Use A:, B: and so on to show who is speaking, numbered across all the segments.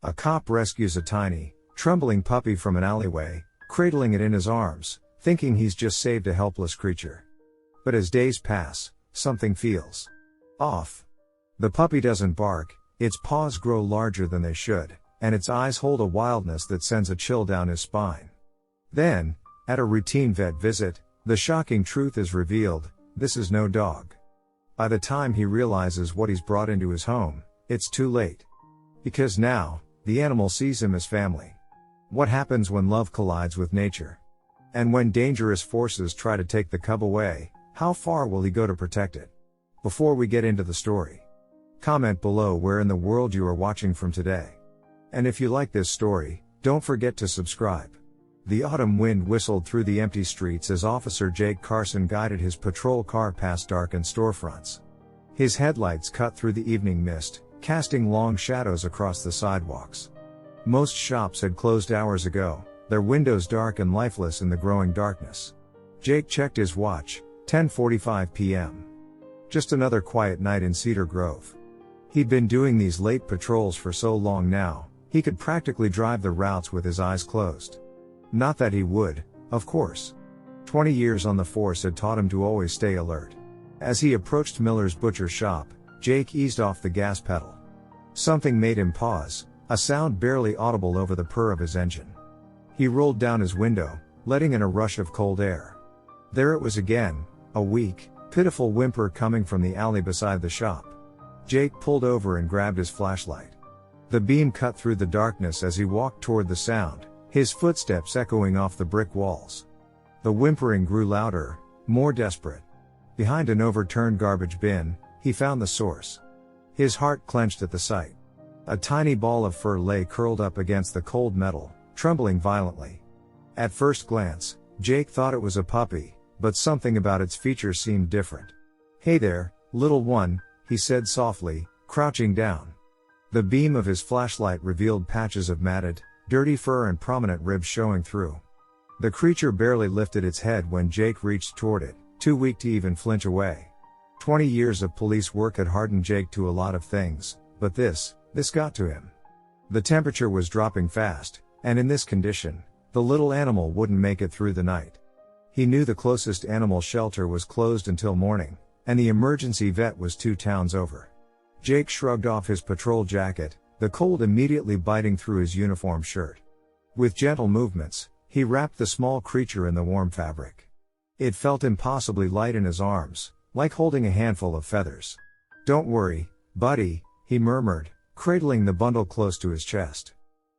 A: A cop rescues a tiny, trembling puppy from an alleyway, cradling it in his arms, thinking he's just saved a helpless creature. But as days pass, something feels off. The puppy doesn't bark, its paws grow larger than they should, and its eyes hold a wildness that sends a chill down his spine. Then, at a routine vet visit, the shocking truth is revealed: this is no dog. By the time he realizes what he's brought into his home, it's too late. Because now, the animal sees him as family. What happens when love collides with nature? And when dangerous forces try to take the cub away, how far will he go to protect it? Before we get into the story, comment below where in the world you are watching from today. And if you like this story, don't forget to subscribe. The autumn wind whistled through the empty streets as Officer Jake Carson guided his patrol car past darkened storefronts. His headlights cut through the evening mist, casting long shadows across the sidewalks. Most shops had closed hours ago, their windows dark and lifeless in the growing darkness. Jake checked his watch, 10:45 p.m. Just another quiet night in Cedar Grove. He'd been doing these late patrols for so long now, he could practically drive the routes with his eyes closed. Not that he would, of course. 20 years on the force had taught him to always stay alert. As he approached Miller's butcher shop, Jake eased off the gas pedal. Something made him pause, a sound barely audible over the purr of his engine. He rolled down his window, letting in a rush of cold air. There it was again, a weak, pitiful whimper coming from the alley beside the shop. Jake pulled over and grabbed his flashlight. The beam cut through the darkness as he walked toward the sound, his footsteps echoing off the brick walls. The whimpering grew louder, more desperate. Behind an overturned garbage bin, he found the source. His heart clenched at the sight. A tiny ball of fur lay curled up against the cold metal, trembling violently. At first glance, Jake thought it was a puppy, but something about its features seemed different. "Hey there, little one," he said softly, crouching down. The beam of his flashlight revealed patches of matted, dirty fur and prominent ribs showing through. The creature barely lifted its head when Jake reached toward it, too weak to even flinch away. 20 years of police work had hardened Jake to a lot of things, but this got to him. The temperature was dropping fast, and in this condition, the little animal wouldn't make it through the night. He knew the closest animal shelter was closed until morning, and the emergency vet was 2 towns over. Jake shrugged off his patrol jacket, the cold immediately biting through his uniform shirt. With gentle movements, he wrapped the small creature in the warm fabric. It felt impossibly light in his arms, like holding a handful of feathers. "Don't worry, buddy," he murmured, cradling the bundle close to his chest.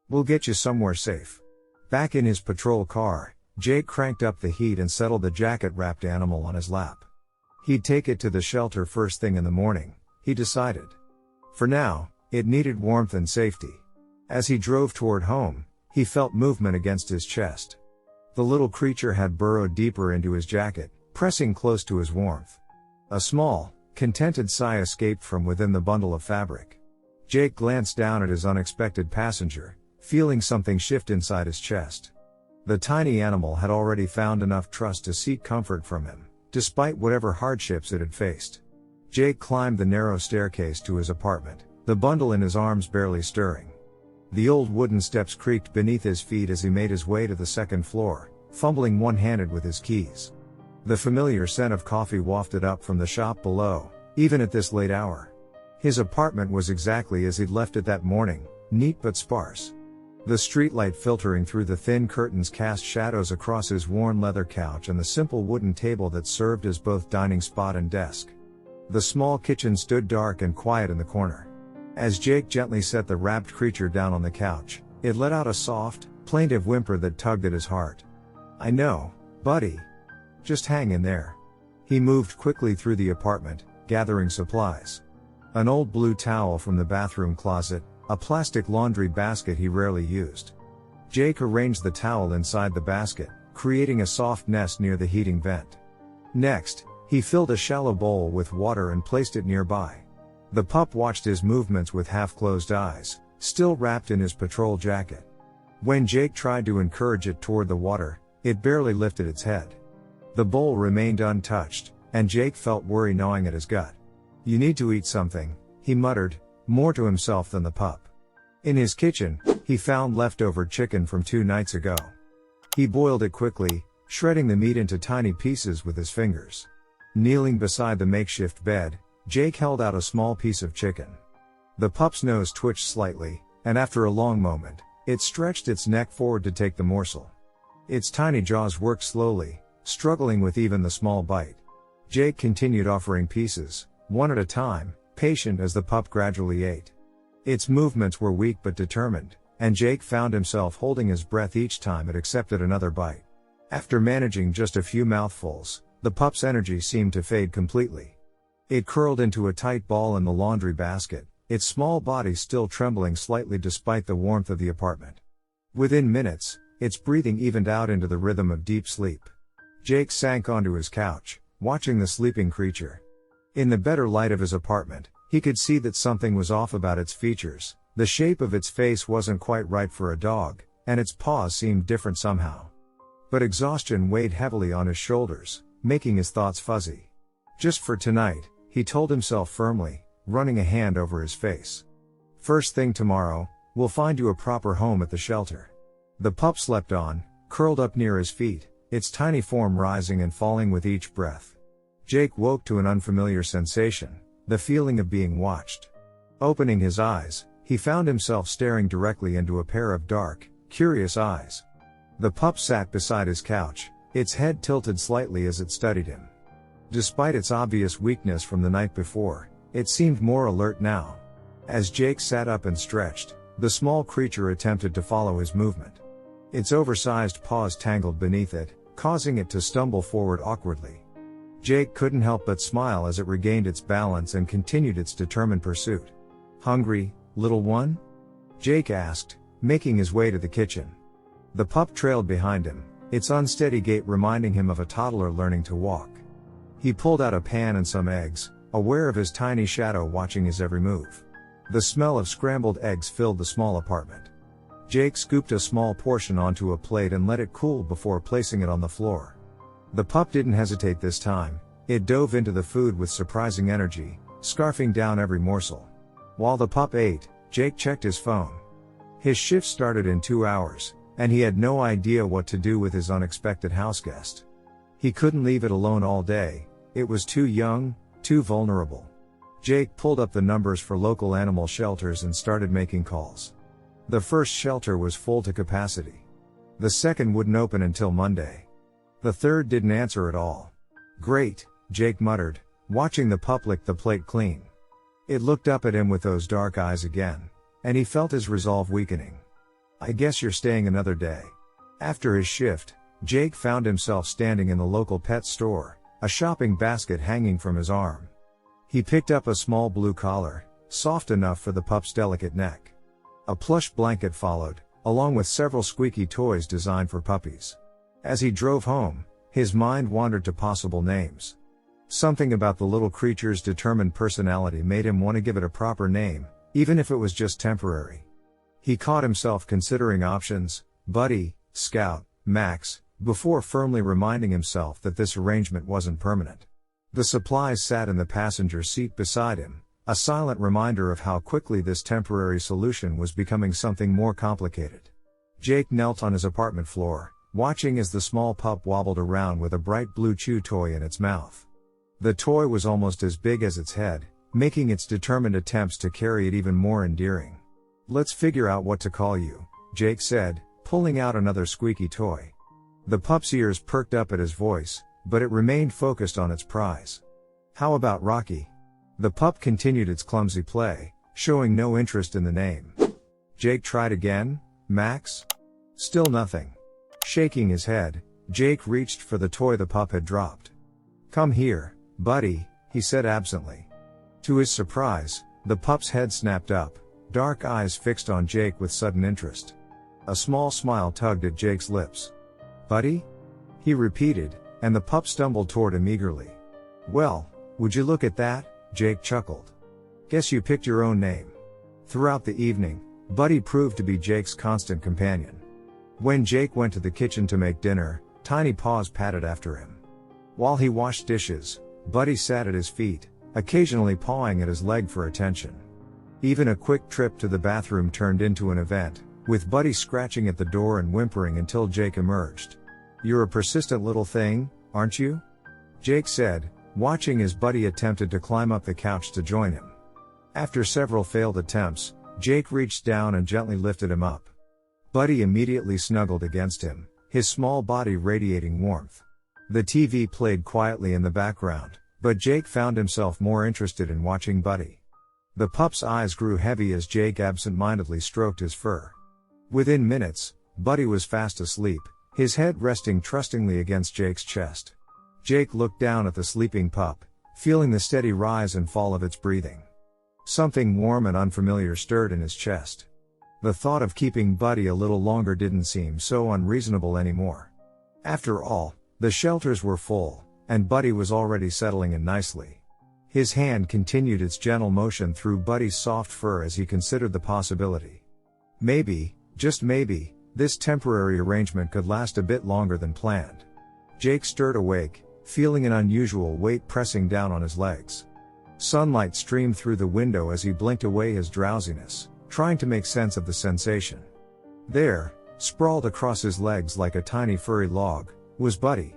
A: "We'll get you somewhere safe." Back in his patrol car, Jake cranked up the heat and settled the jacket-wrapped animal on his lap. He'd take it to the shelter first thing in the morning, he decided. For now, it needed warmth and safety. As he drove toward home, he felt movement against his chest. The little creature had burrowed deeper into his jacket, pressing close to his warmth. A small, contented sigh escaped from within the bundle of fabric. Jake glanced down at his unexpected passenger, feeling something shift inside his chest. The tiny animal had already found enough trust to seek comfort from him, despite whatever hardships it had faced. Jake climbed the narrow staircase to his apartment, the bundle in his arms barely stirring. The old wooden steps creaked beneath his feet as he made his way to the second floor, fumbling one-handed with his keys. The familiar scent of coffee wafted up from the shop below, even at this late hour. His apartment was exactly as he'd left it that morning, neat but sparse. The streetlight filtering through the thin curtains cast shadows across his worn leather couch and the simple wooden table that served as both dining spot and desk. The small kitchen stood dark and quiet in the corner. As Jake gently set the wrapped creature down on the couch, it let out a soft, plaintive whimper that tugged at his heart. "I know, buddy. Just hang in there." He moved quickly through the apartment, gathering supplies. An old blue towel from the bathroom closet, a plastic laundry basket he rarely used. Jake arranged the towel inside the basket, creating a soft nest near the heating vent. Next, he filled a shallow bowl with water and placed it nearby. The pup watched his movements with half-closed eyes, still wrapped in his patrol jacket. When Jake tried to encourage it toward the water, it barely lifted its head. The bowl remained untouched, and Jake felt worry gnawing at his gut. "You need to eat something," he muttered, more to himself than the pup. In his kitchen, he found leftover chicken from 2 nights ago. He boiled it quickly, shredding the meat into tiny pieces with his fingers. Kneeling beside the makeshift bed, Jake held out a small piece of chicken. The pup's nose twitched slightly, and after a long moment, it stretched its neck forward to take the morsel. Its tiny jaws worked slowly, struggling with even the small bite. Jake continued offering pieces, one at a time, patient as the pup gradually ate. Its movements were weak but determined, and Jake found himself holding his breath each time it accepted another bite. After managing just a few mouthfuls, the pup's energy seemed to fade completely. It curled into a tight ball in the laundry basket, its small body still trembling slightly despite the warmth of the apartment. Within minutes, its breathing evened out into the rhythm of deep sleep. Jake sank onto his couch, watching the sleeping creature. In the better light of his apartment, he could see that something was off about its features. The shape of its face wasn't quite right for a dog, and its paws seemed different somehow. But exhaustion weighed heavily on his shoulders, making his thoughts fuzzy. Just for tonight, he told himself firmly, running a hand over his face. First thing tomorrow, we'll find you a proper home at the shelter. The pup slept on, curled up near his feet, its tiny form rising and falling with each breath. Jake woke to an unfamiliar sensation, the feeling of being watched. Opening his eyes, he found himself staring directly into a pair of dark, curious eyes. The pup sat beside his couch, its head tilted slightly as it studied him. Despite its obvious weakness from the night before, it seemed more alert now. As Jake sat up and stretched, the small creature attempted to follow his movement. Its oversized paws tangled beneath it, causing it to stumble forward awkwardly. Jake couldn't help but smile as it regained its balance and continued its determined pursuit. "Hungry, little one?" Jake asked, making his way to the kitchen. The pup trailed behind him, its unsteady gait reminding him of a toddler learning to walk. He pulled out a pan and some eggs, aware of his tiny shadow watching his every move. The smell of scrambled eggs filled the small apartment. Jake scooped a small portion onto a plate and let it cool before placing it on the floor. The pup didn't hesitate this time, it dove into the food with surprising energy, scarfing down every morsel. While the pup ate, Jake checked his phone. His shift started in 2 hours, and he had no idea what to do with his unexpected houseguest. He couldn't leave it alone all day, it was too young, too vulnerable. Jake pulled up the numbers for local animal shelters and started making calls. The first shelter was full to capacity. The second wouldn't open until Monday. The third didn't answer at all. "Great," Jake muttered, watching the pup lick the plate clean. It looked up at him with those dark eyes again, and he felt his resolve weakening. "I guess you're staying another day." After his shift, Jake found himself standing in the local pet store, a shopping basket hanging from his arm. He picked up a small blue collar, soft enough for the pup's delicate neck. A plush blanket followed, along with several squeaky toys designed for puppies. As he drove home, his mind wandered to possible names. Something about the little creature's determined personality made him want to give it a proper name, even if it was just temporary. He caught himself considering options: Buddy, Scout, Max, before firmly reminding himself that this arrangement wasn't permanent. The supplies sat in the passenger seat beside him, a silent reminder of how quickly this temporary solution was becoming something more complicated. Jake knelt on his apartment floor, watching as the small pup wobbled around with a bright blue chew toy in its mouth. The toy was almost as big as its head, making its determined attempts to carry it even more endearing. "Let's figure out what to call you," Jake said, pulling out another squeaky toy. The pup's ears perked up at his voice, but it remained focused on its prize. "How about Rocky?" The pup continued its clumsy play, showing no interest in the name. Jake tried again. "Max?" Still nothing. Shaking his head, Jake reached for the toy the pup had dropped. "Come here, buddy," he said absently. To his surprise, the pup's head snapped up, dark eyes fixed on Jake with sudden interest. A small smile tugged at Jake's lips. "Buddy?" he repeated, and the pup stumbled toward him eagerly. "Well, would you look at that?" Jake chuckled. "Guess you picked your own name." Throughout the evening, Buddy proved to be Jake's constant companion. When Jake went to the kitchen to make dinner, tiny paws patted after him. While he washed dishes, Buddy sat at his feet, occasionally pawing at his leg for attention. Even a quick trip to the bathroom turned into an event, with Buddy scratching at the door and whimpering until Jake emerged. "You're a persistent little thing, aren't you?" Jake said, watching as Buddy attempted to climb up the couch to join him. After several failed attempts, Jake reached down and gently lifted him up. Buddy immediately snuggled against him, his small body radiating warmth. The TV played quietly in the background, but Jake found himself more interested in watching Buddy. The pup's eyes grew heavy as Jake absent-mindedly stroked his fur. Within minutes, Buddy was fast asleep, his head resting trustingly against Jake's chest. Jake looked down at the sleeping pup, feeling the steady rise and fall of its breathing. Something warm and unfamiliar stirred in his chest. The thought of keeping Buddy a little longer didn't seem so unreasonable anymore. After all, the shelters were full, and Buddy was already settling in nicely. His hand continued its gentle motion through Buddy's soft fur as he considered the possibility. Maybe, just maybe, this temporary arrangement could last a bit longer than planned. Jake stirred awake, feeling an unusual weight pressing down on his legs. Sunlight streamed through the window as he blinked away his drowsiness, trying to make sense of the sensation. There, sprawled across his legs like a tiny furry log, was Buddy.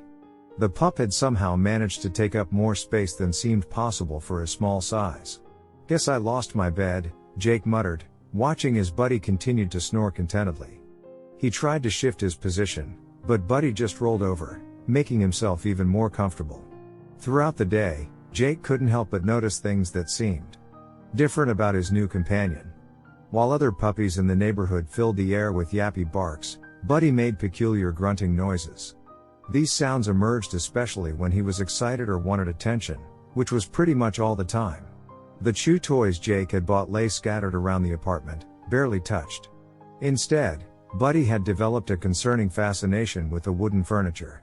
A: The pup had somehow managed to take up more space than seemed possible for his small size. "Guess I lost my bed," Jake muttered, watching as Buddy continued to snore contentedly. He tried to shift his position, but Buddy just rolled over, making himself even more comfortable. Throughout the day, Jake couldn't help but notice things that seemed different about his new companion. While other puppies in the neighborhood filled the air with yappy barks, Buddy made peculiar grunting noises. These sounds emerged especially when he was excited or wanted attention, which was pretty much all the time. The chew toys Jake had bought lay scattered around the apartment, barely touched. Instead, Buddy had developed a concerning fascination with the wooden furniture.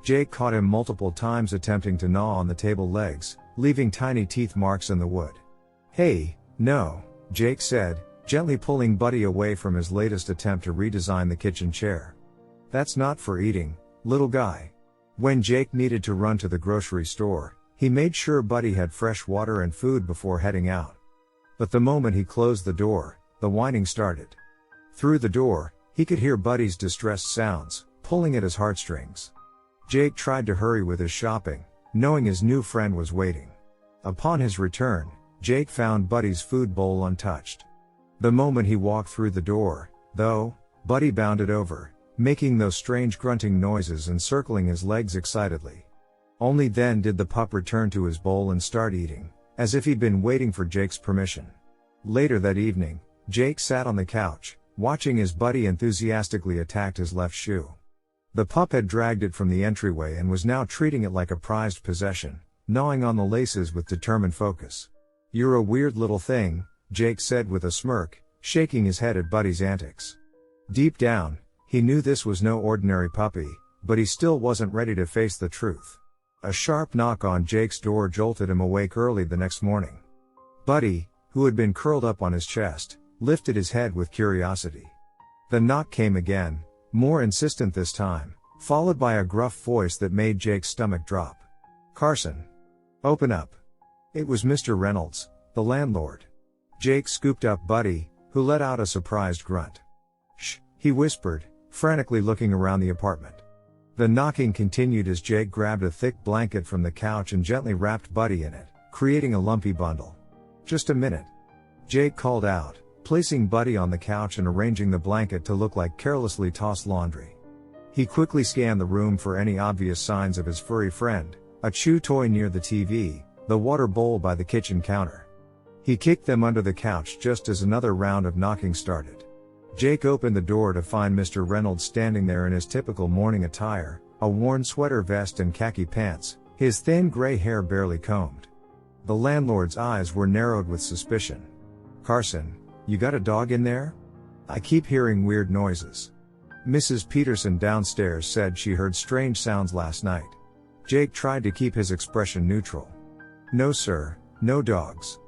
A: Jake caught him multiple times attempting to gnaw on the table legs, leaving tiny teeth marks in the wood. "Hey, no," Jake said, gently pulling Buddy away from his latest attempt to redesign the kitchen chair. "That's not for eating, little guy." When Jake needed to run to the grocery store, he made sure Buddy had fresh water and food before heading out. But the moment he closed the door, the whining started. Through the door, he could hear Buddy's distressed sounds, pulling at his heartstrings. Jake tried to hurry with his shopping, knowing his new friend was waiting. Upon his return, Jake found Buddy's food bowl untouched. The moment he walked through the door, though, Buddy bounded over, making those strange grunting noises and circling his legs excitedly. Only then did the pup return to his bowl and start eating, as if he'd been waiting for Jake's permission. Later that evening, Jake sat on the couch, watching as Buddy enthusiastically attacked his left shoe. The pup had dragged it from the entryway and was now treating it like a prized possession, gnawing on the laces with determined focus. "You're a weird little thing," Jake said with a smirk, shaking his head at Buddy's antics. Deep down, he knew this was no ordinary puppy, but he still wasn't ready to face the truth. A sharp knock on Jake's door jolted him awake early the next morning. Buddy, who had been curled up on his chest, lifted his head with curiosity. The knock came again, more insistent this time, followed by a gruff voice that made Jake's stomach drop. "Carson. Open up." It was Mr. Reynolds, the landlord. Jake scooped up Buddy, who let out a surprised grunt. "Shh," he whispered, frantically looking around the apartment. The knocking continued as Jake grabbed a thick blanket from the couch and gently wrapped Buddy in it, creating a lumpy bundle. "Just a minute," Jake called out, placing Buddy on the couch and arranging the blanket to look like carelessly tossed laundry. He quickly scanned the room for any obvious signs of his furry friend, a chew toy near the TV, the water bowl by the kitchen counter. He kicked them under the couch just as another round of knocking started. Jake opened the door to find Mr. Reynolds standing there in his typical morning attire, a worn sweater vest and khaki pants, his thin gray hair barely combed. The landlord's eyes were narrowed with suspicion. "Carson, you got a dog in there? I keep hearing weird noises." Mrs. Peterson downstairs said she heard strange sounds last night. Jake tried to keep his expression neutral. "No sir, no dogs.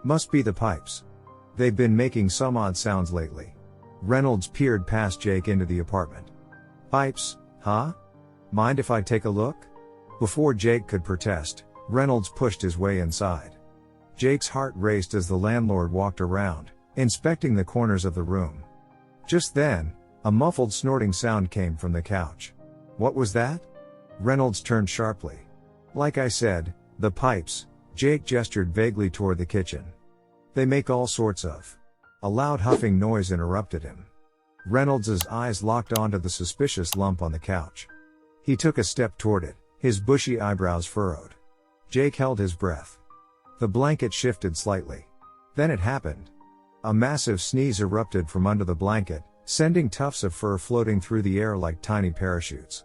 A: Must be the pipes. They've been making some odd sounds lately." Reynolds peered past Jake into the apartment. "Pipes, huh? Mind if I take a look?" Before Jake could protest, Reynolds pushed his way inside. Jake's heart raced as the landlord walked around, inspecting the corners of the room. Just then, a muffled snorting sound came from the couch. What was that? Reynolds turned sharply. Like I said, the pipes. Jake gestured vaguely toward the kitchen. They make all sorts of. A loud huffing noise interrupted him. Reynolds's eyes locked onto the suspicious lump on the couch. He took a step toward it, his bushy eyebrows furrowed. Jake held his breath. The blanket shifted slightly. Then it happened. A massive sneeze erupted from under the blanket, sending tufts of fur floating through the air like tiny parachutes.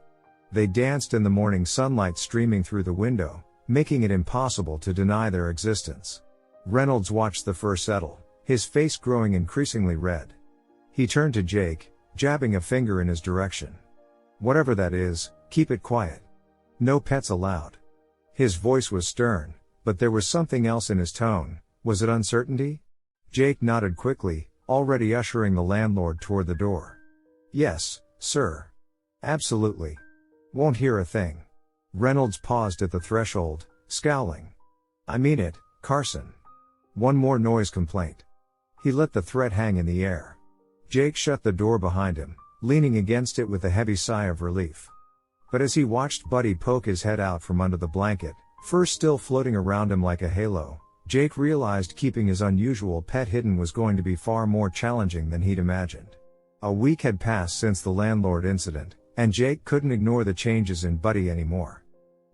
A: They danced in the morning sunlight streaming through the window, making it impossible to deny their existence. Reynolds watched the fur settle, his face growing increasingly red. He turned to Jake, jabbing a finger in his direction. Whatever that is, keep it quiet. No pets allowed. His voice was stern, but there was something else in his tone. Was it uncertainty? Jake nodded quickly, already ushering the landlord toward the door. Yes, sir. Absolutely. Won't hear a thing. Reynolds paused at the threshold, scowling. I mean it, Carson. One more noise complaint. He let the threat hang in the air. Jake shut the door behind him, leaning against it with a heavy sigh of relief. But as he watched Buddy poke his head out from under the blanket, fur still floating around him like a halo, Jake realized keeping his unusual pet hidden was going to be far more challenging than he'd imagined. A week had passed since the landlord incident, and Jake couldn't ignore the changes in Buddy anymore.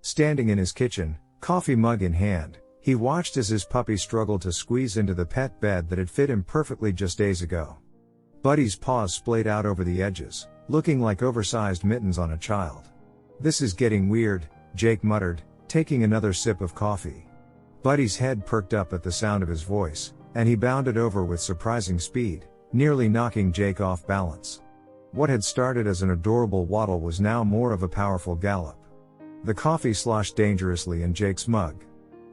A: Standing in his kitchen, coffee mug in hand, he watched as his puppy struggled to squeeze into the pet bed that had fit him perfectly just days ago. Buddy's paws splayed out over the edges, looking like oversized mittens on a child. This is getting weird, Jake muttered, taking another sip of coffee. Buddy's head perked up at the sound of his voice, and he bounded over with surprising speed, nearly knocking Jake off balance. What had started as an adorable waddle was now more of a powerful gallop. The coffee sloshed dangerously in Jake's mug.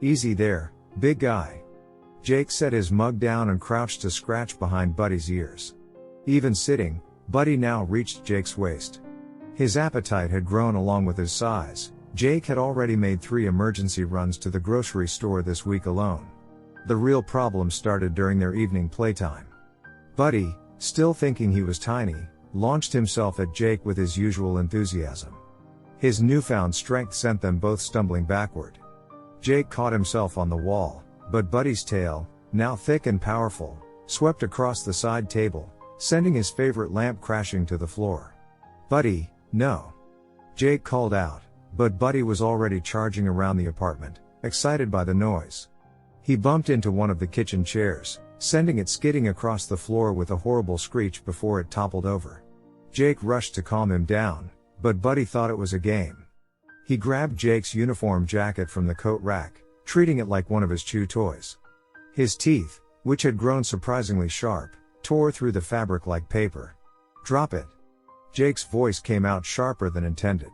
A: Easy there, big guy. Jake set his mug down and crouched to scratch behind Buddy's ears. Even sitting, Buddy now reached Jake's waist. His appetite had grown along with his size. Jake had already made 3 emergency runs to the grocery store this week alone. The real problem started during their evening playtime. Buddy, still thinking he was tiny, launched himself at Jake with his usual enthusiasm. His newfound strength sent them both stumbling backward. Jake caught himself on the wall, but Buddy's tail, now thick and powerful, swept across the side table, sending his favorite lamp crashing to the floor. Buddy, no. Jake called out, but Buddy was already charging around the apartment, excited by the noise. He bumped into one of the kitchen chairs, sending it skidding across the floor with a horrible screech before it toppled over. Jake rushed to calm him down, but Buddy thought it was a game. He grabbed Jake's uniform jacket from the coat rack, treating it like one of his chew toys. His teeth, which had grown surprisingly sharp, tore through the fabric like paper. Drop it. Jake's voice came out sharper than intended.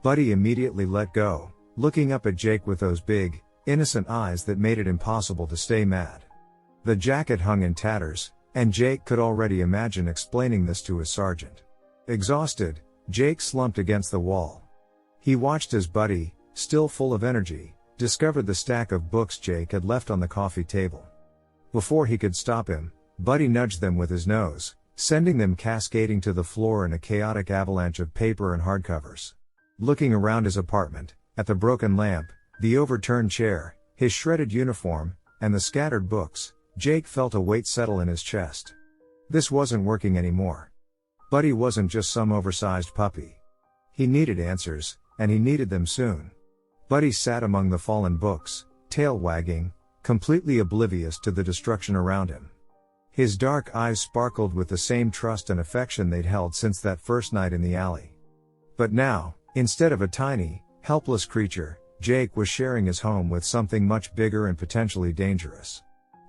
A: Buddy immediately let go, looking up at Jake with those big, innocent eyes that made it impossible to stay mad. The jacket hung in tatters, and Jake could already imagine explaining this to his sergeant. Exhausted, Jake slumped against the wall. He watched as Buddy, still full of energy, discovered the stack of books Jake had left on the coffee table. Before he could stop him, Buddy nudged them with his nose, sending them cascading to the floor in a chaotic avalanche of paper and hardcovers. Looking around his apartment, at the broken lamp, the overturned chair, his shredded uniform, and the scattered books, Jake felt a weight settle in his chest. This wasn't working anymore. Buddy wasn't just some oversized puppy. He needed answers, and he needed them soon. Buddy sat among the fallen books, tail wagging, completely oblivious to the destruction around him. His dark eyes sparkled with the same trust and affection they'd held since that first night in the alley. But now, instead of a tiny, helpless creature, Jake was sharing his home with something much bigger and potentially dangerous.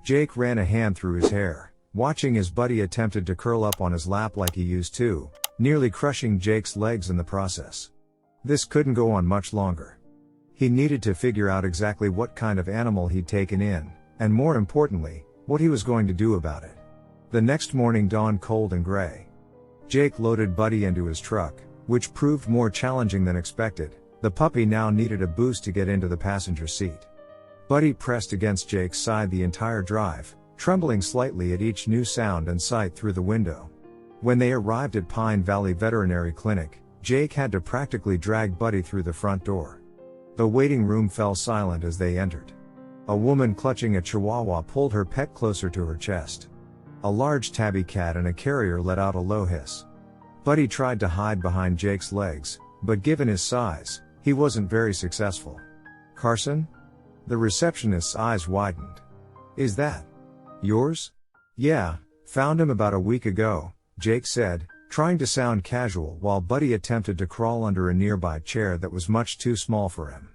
A: Jake ran a hand through his hair, watching as Buddy attempted to curl up on his lap like he used to, nearly crushing Jake's legs in the process. This couldn't go on much longer. He needed to figure out exactly what kind of animal he'd taken in, and more importantly, what he was going to do about it. The next morning dawned cold and gray. Jake loaded Buddy into his truck, which proved more challenging than expected. The puppy now needed a boost to get into the passenger seat. Buddy pressed against Jake's side the entire drive, trembling slightly at each new sound and sight through the window. When they arrived at Pine Valley Veterinary Clinic, Jake had to practically drag Buddy through the front door. The waiting room fell silent as they entered. A woman clutching a chihuahua pulled her pet closer to her chest. A large tabby cat and a carrier let out a low hiss. Buddy tried to hide behind Jake's legs, but given his size, he wasn't very successful. "Carson?" The receptionist's eyes widened. "Is that yours?" "Yeah, found him about a week ago," Jake said, trying to sound casual while Buddy attempted to crawl under a nearby chair that was much too small for him.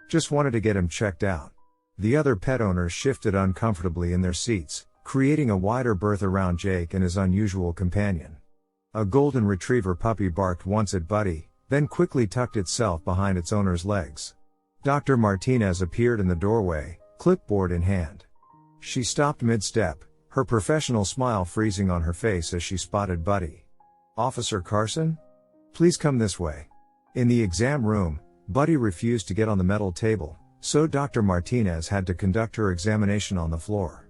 A: "Just wanted to get him checked out." The other pet owners shifted uncomfortably in their seats, creating a wider berth around Jake and his unusual companion. A golden retriever puppy barked once at Buddy, then quickly tucked itself behind its owner's legs. Dr. Martinez appeared in the doorway, clipboard in hand. She stopped mid-step, her professional smile freezing on her face as she spotted Buddy. "Officer Carson? Please come this way." In the exam room, Buddy refused to get on the metal table, so Dr. Martinez had to conduct her examination on the floor.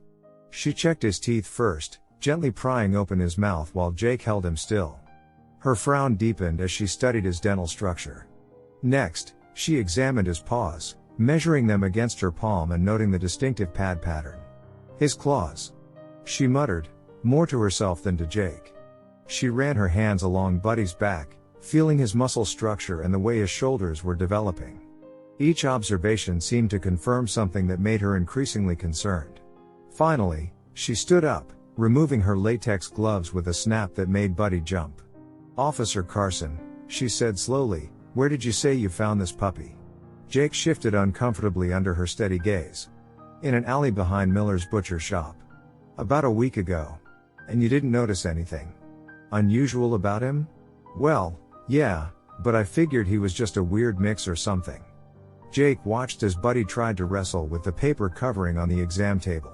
A: She checked his teeth first, gently prying open his mouth while Jake held him still. Her frown deepened as she studied his dental structure. Next, she examined his paws, measuring them against her palm and noting the distinctive pad pattern. "His claws," she muttered, more to herself than to Jake. She ran her hands along Buddy's back, feeling his muscle structure and the way his shoulders were developing. Each observation seemed to confirm something that made her increasingly concerned. Finally, she stood up, removing her latex gloves with a snap that made Buddy jump. "Officer Carson," she said slowly, "where did you say you found this puppy?" Jake shifted uncomfortably under her steady gaze. "In an alley behind Miller's butcher shop. About a week ago. And you didn't notice anything unusual about him?" "Well, yeah, but I figured he was just a weird mix or something." Jake watched as Buddy tried to wrestle with the paper covering on the exam table.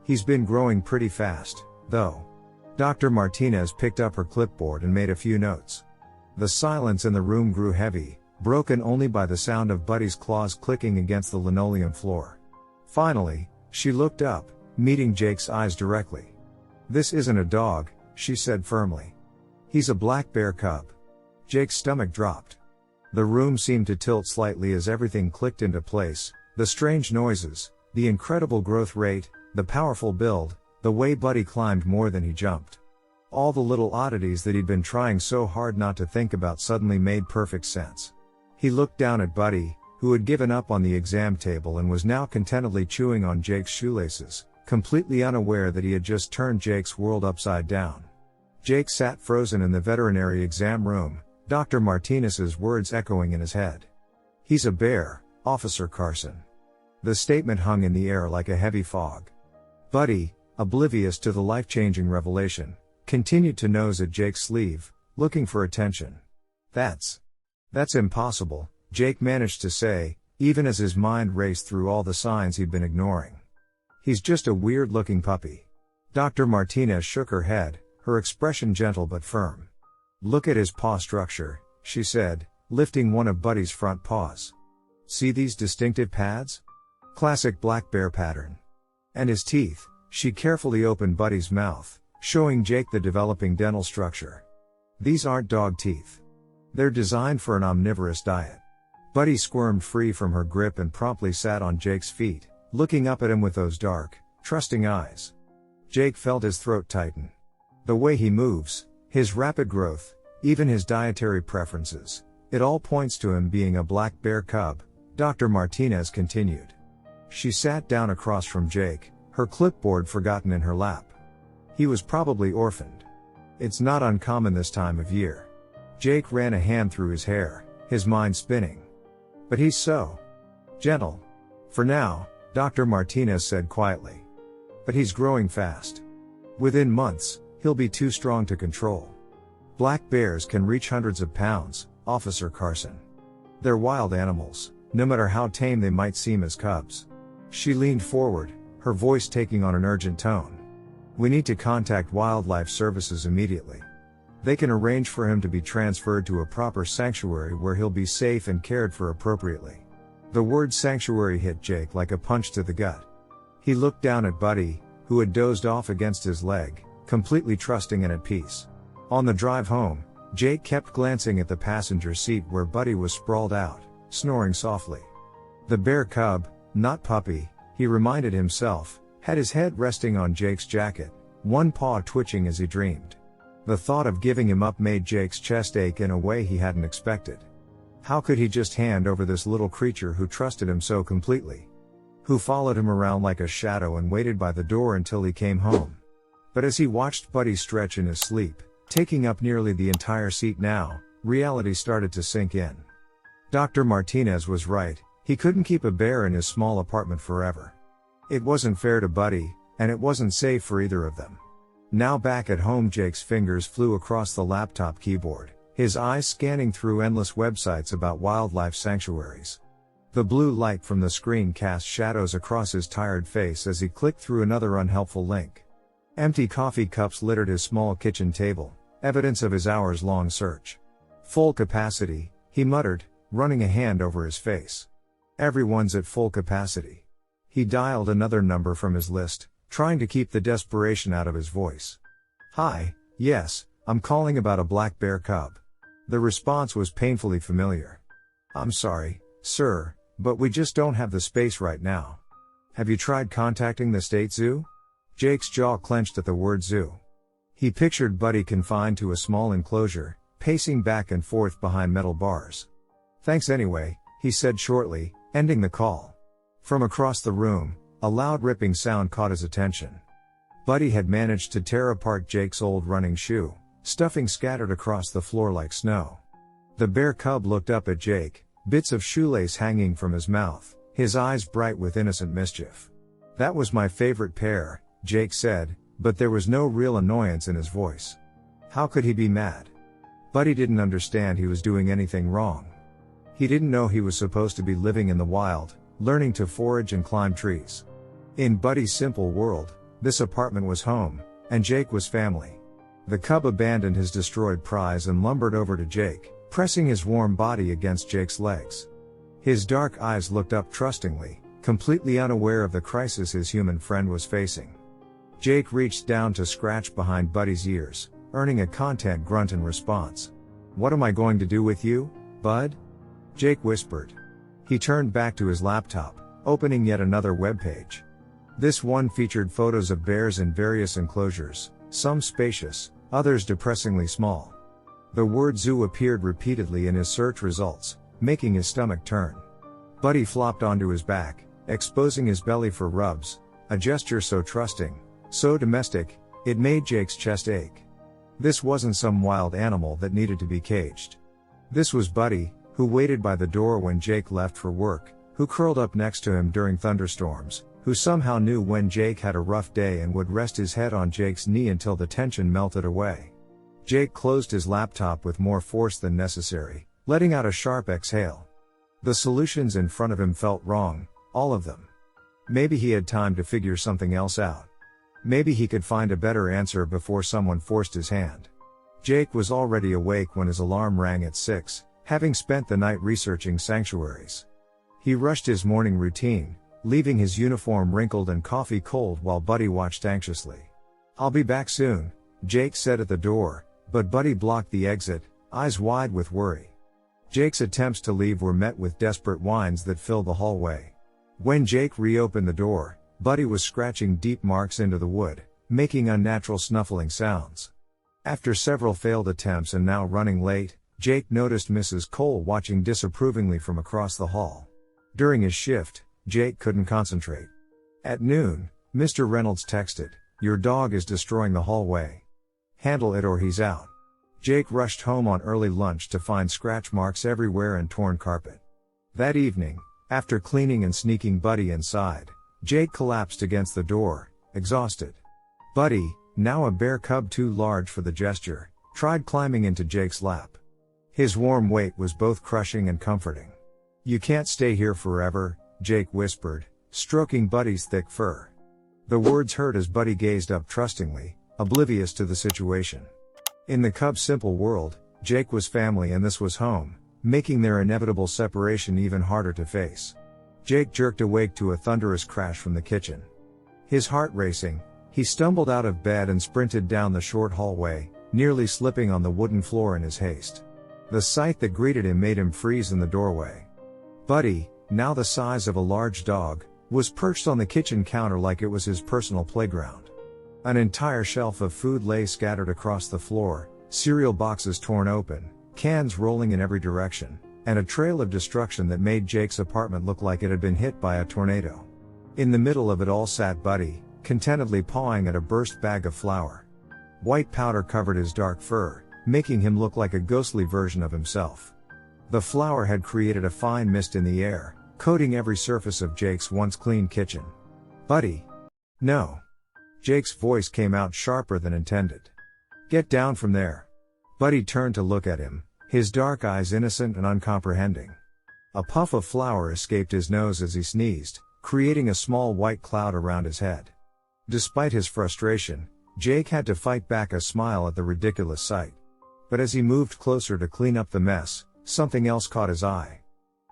A: "He's been growing pretty fast, though." Dr. Martinez picked up her clipboard and made a few notes. The silence in the room grew heavy, broken only by the sound of Buddy's claws clicking against the linoleum floor. Finally, she looked up, meeting Jake's eyes directly. "This isn't a dog," she said firmly. "He's a black bear cub." Jake's stomach dropped. The room seemed to tilt slightly as everything clicked into place, the strange noises, the incredible growth rate, the powerful build, the way Buddy climbed more than he jumped. All the little oddities that he'd been trying so hard not to think about suddenly made perfect sense. He looked down at Buddy, who had given up on the exam table and was now contentedly chewing on Jake's shoelaces, completely unaware that he had just turned Jake's world upside down. Jake sat frozen in the veterinary exam room, Dr. Martinez's words echoing in his head. "He's a bear, Officer Carson." The statement hung in the air like a heavy fog. Buddy, oblivious to the life-changing revelation, continued to nose at Jake's sleeve, looking for attention. That's impossible," Jake managed to say, even as his mind raced through all the signs he'd been ignoring. "He's just a weird-looking puppy." Dr. Martinez shook her head, her expression gentle but firm. "Look at his paw structure," she said, lifting one of Buddy's front paws. "See these distinctive pads? Classic black bear pattern. And his teeth." She carefully opened Buddy's mouth, showing Jake the developing dental structure. "These aren't dog teeth. They're designed for an omnivorous diet." Buddy squirmed free from her grip and promptly sat on Jake's feet, looking up at him with those dark, trusting eyes. Jake felt his throat tighten. The way he moves, his rapid growth, even his dietary preferences, it all points to him being a black bear cub, Dr. Martinez continued. She sat down across from Jake, her clipboard forgotten in her lap. "He was probably orphaned. It's not uncommon this time of year." Jake ran a hand through his hair, his mind spinning. "But he's so gentle." "For now," Dr. Martinez said quietly. "But he's growing fast. Within months, he'll be too strong to control. Black bears can reach hundreds of pounds, Officer Carson. They're wild animals, no matter how tame they might seem as cubs." She leaned forward, her voice taking on an urgent tone. "We need to contact Wildlife Services immediately. They can arrange for him to be transferred to a proper sanctuary where he'll be safe and cared for appropriately." The word sanctuary hit Jake like a punch to the gut. He looked down at Buddy, who had dozed off against his leg, completely trusting and at peace. On the drive home, Jake kept glancing at the passenger seat where Buddy was sprawled out, snoring softly. The bear cub, not puppy, he reminded himself, had his head resting on Jake's jacket, one paw twitching as he dreamed. The thought of giving him up made Jake's chest ache in a way he hadn't expected. How could he just hand over this little creature who trusted him so completely? Who followed him around like a shadow and waited by the door until he came home? But as he watched Buddy stretch in his sleep, taking up nearly the entire seat now, reality started to sink in. Dr. Martinez was right, he couldn't keep a bear in his small apartment forever. It wasn't fair to Buddy, and it wasn't safe for either of them. Now back at home, Jake's fingers flew across the laptop keyboard, his eyes scanning through endless websites about wildlife sanctuaries. The blue light from the screen cast shadows across his tired face as he clicked through another unhelpful link. Empty coffee cups littered his small kitchen table, evidence of his hours-long search. Full capacity, he muttered, running a hand over his face. Everyone's at full capacity. He dialed another number from his list, trying to keep the desperation out of his voice. Hi, yes, I'm calling about a black bear cub. The response was painfully familiar. I'm sorry, sir, but we just don't have the space right now. Have you tried contacting the state zoo? Jake's jaw clenched at the word zoo. He pictured Buddy confined to a small enclosure, pacing back and forth behind metal bars. Thanks anyway, he said shortly, ending the call. From across the room, a loud ripping sound caught his attention. Buddy had managed to tear apart Jake's old running shoe, stuffing scattered across the floor like snow. The bear cub looked up at Jake, bits of shoelace hanging from his mouth, his eyes bright with innocent mischief. That was my favorite pair, Jake said, but there was no real annoyance in his voice. How could he be mad? Buddy didn't understand he was doing anything wrong. He didn't know he was supposed to be living in the wild, learning to forage and climb trees. In Buddy's simple world, this apartment was home, and Jake was family. The cub abandoned his destroyed prize and lumbered over to Jake, pressing his warm body against Jake's legs. His dark eyes looked up trustingly, completely unaware of the crisis his human friend was facing. Jake reached down to scratch behind Buddy's ears, earning a content grunt in response. What am I going to do with you, bud? Jake whispered. He turned back to his laptop, opening yet another web page. This one featured photos of bears in various enclosures, some spacious, others depressingly small. The word zoo appeared repeatedly in his search results, making his stomach turn. Buddy flopped onto his back, exposing his belly for rubs, a gesture so trusting, so domestic, it made Jake's chest ache. This wasn't some wild animal that needed to be caged. This was Buddy, who waited by the door when Jake left for work, who curled up next to him during thunderstorms, who somehow knew when Jake had a rough day and would rest his head on Jake's knee until the tension melted away. Jake closed his laptop with more force than necessary, letting out a sharp exhale. The solutions in front of him felt wrong, all of them. Maybe he had time to figure something else out. Maybe he could find a better answer before someone forced his hand. Jake was already awake when his alarm rang at 6, having spent the night researching sanctuaries. He rushed his morning routine, leaving his uniform wrinkled and coffee cold while Buddy watched anxiously. I'll be back soon, Jake said at the door, but Buddy blocked the exit, eyes wide with worry. Jake's attempts to leave were met with desperate whines that filled the hallway. When Jake reopened the door, Buddy was scratching deep marks into the wood, making unnatural snuffling sounds. After several failed attempts and now running late, Jake noticed Mrs. Cole watching disapprovingly from across the hall. During his shift, Jake couldn't concentrate. At noon, Mr. Reynolds texted, "Your dog is destroying the hallway. Handle it or he's out." Jake rushed home on early lunch to find scratch marks everywhere and torn carpet. That evening, after cleaning and sneaking Buddy inside, Jake collapsed against the door, exhausted. Buddy, now a bear cub too large for the gesture, tried climbing into Jake's lap. His warm weight was both crushing and comforting. "You can't stay here forever," Jake whispered, stroking Buddy's thick fur. The words hurt as Buddy gazed up trustingly, oblivious to the situation. In the cub's simple world, Jake was family and this was home, making their inevitable separation even harder to face. Jake jerked awake to a thunderous crash from the kitchen. His heart racing, he stumbled out of bed and sprinted down the short hallway, nearly slipping on the wooden floor in his haste. The sight that greeted him made him freeze in the doorway. Buddy, now the size of a large dog, was perched on the kitchen counter like it was his personal playground. An entire shelf of food lay scattered across the floor, cereal boxes torn open, cans rolling in every direction, and a trail of destruction that made Jake's apartment look like it had been hit by a tornado. In the middle of it all sat Buddy, contentedly pawing at a burst bag of flour. White powder covered his dark fur, making him look like a ghostly version of himself. The flour had created a fine mist in the air, coating every surface of Jake's once clean kitchen. Buddy! No! Jake's voice came out sharper than intended. Get down from there! Buddy turned to look at him, his dark eyes innocent and uncomprehending. A puff of flour escaped his nose as he sneezed, creating a small white cloud around his head. Despite his frustration, Jake had to fight back a smile at the ridiculous sight. But as he moved closer to clean up the mess, something else caught his eye.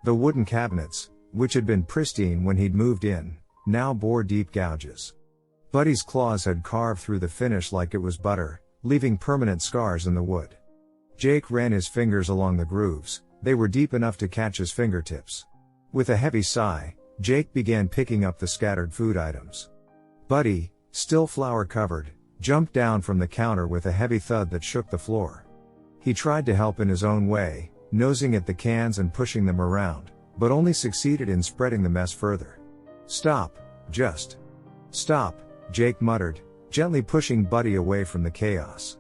A: The wooden cabinets, which had been pristine when he'd moved in, now bore deep gouges. Buddy's claws had carved through the finish like it was butter, leaving permanent scars in the wood. Jake ran his fingers along the grooves, they were deep enough to catch his fingertips. With a heavy sigh, Jake began picking up the scattered food items. Buddy, still flour covered, jumped down from the counter with a heavy thud that shook the floor. He tried to help in his own way, nosing at the cans and pushing them around, but only succeeded in spreading the mess further. Stop, just stop, Jake muttered, gently pushing Buddy away from the chaos.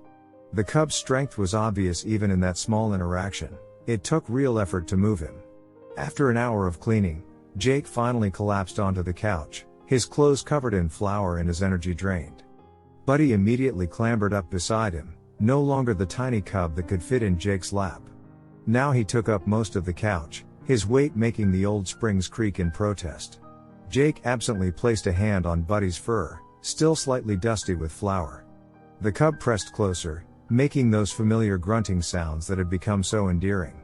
A: The cub's strength was obvious even in that small interaction. It took real effort to move him. After an hour of cleaning, Jake finally collapsed onto the couch, his clothes covered in flour and his energy drained. Buddy immediately clambered up beside him, no longer the tiny cub that could fit in Jake's lap. Now he took up most of the couch, his weight making the old springs creak in protest. Jake absently placed a hand on Buddy's fur, still slightly dusty with flour. The cub pressed closer, making those familiar grunting sounds that had become so endearing.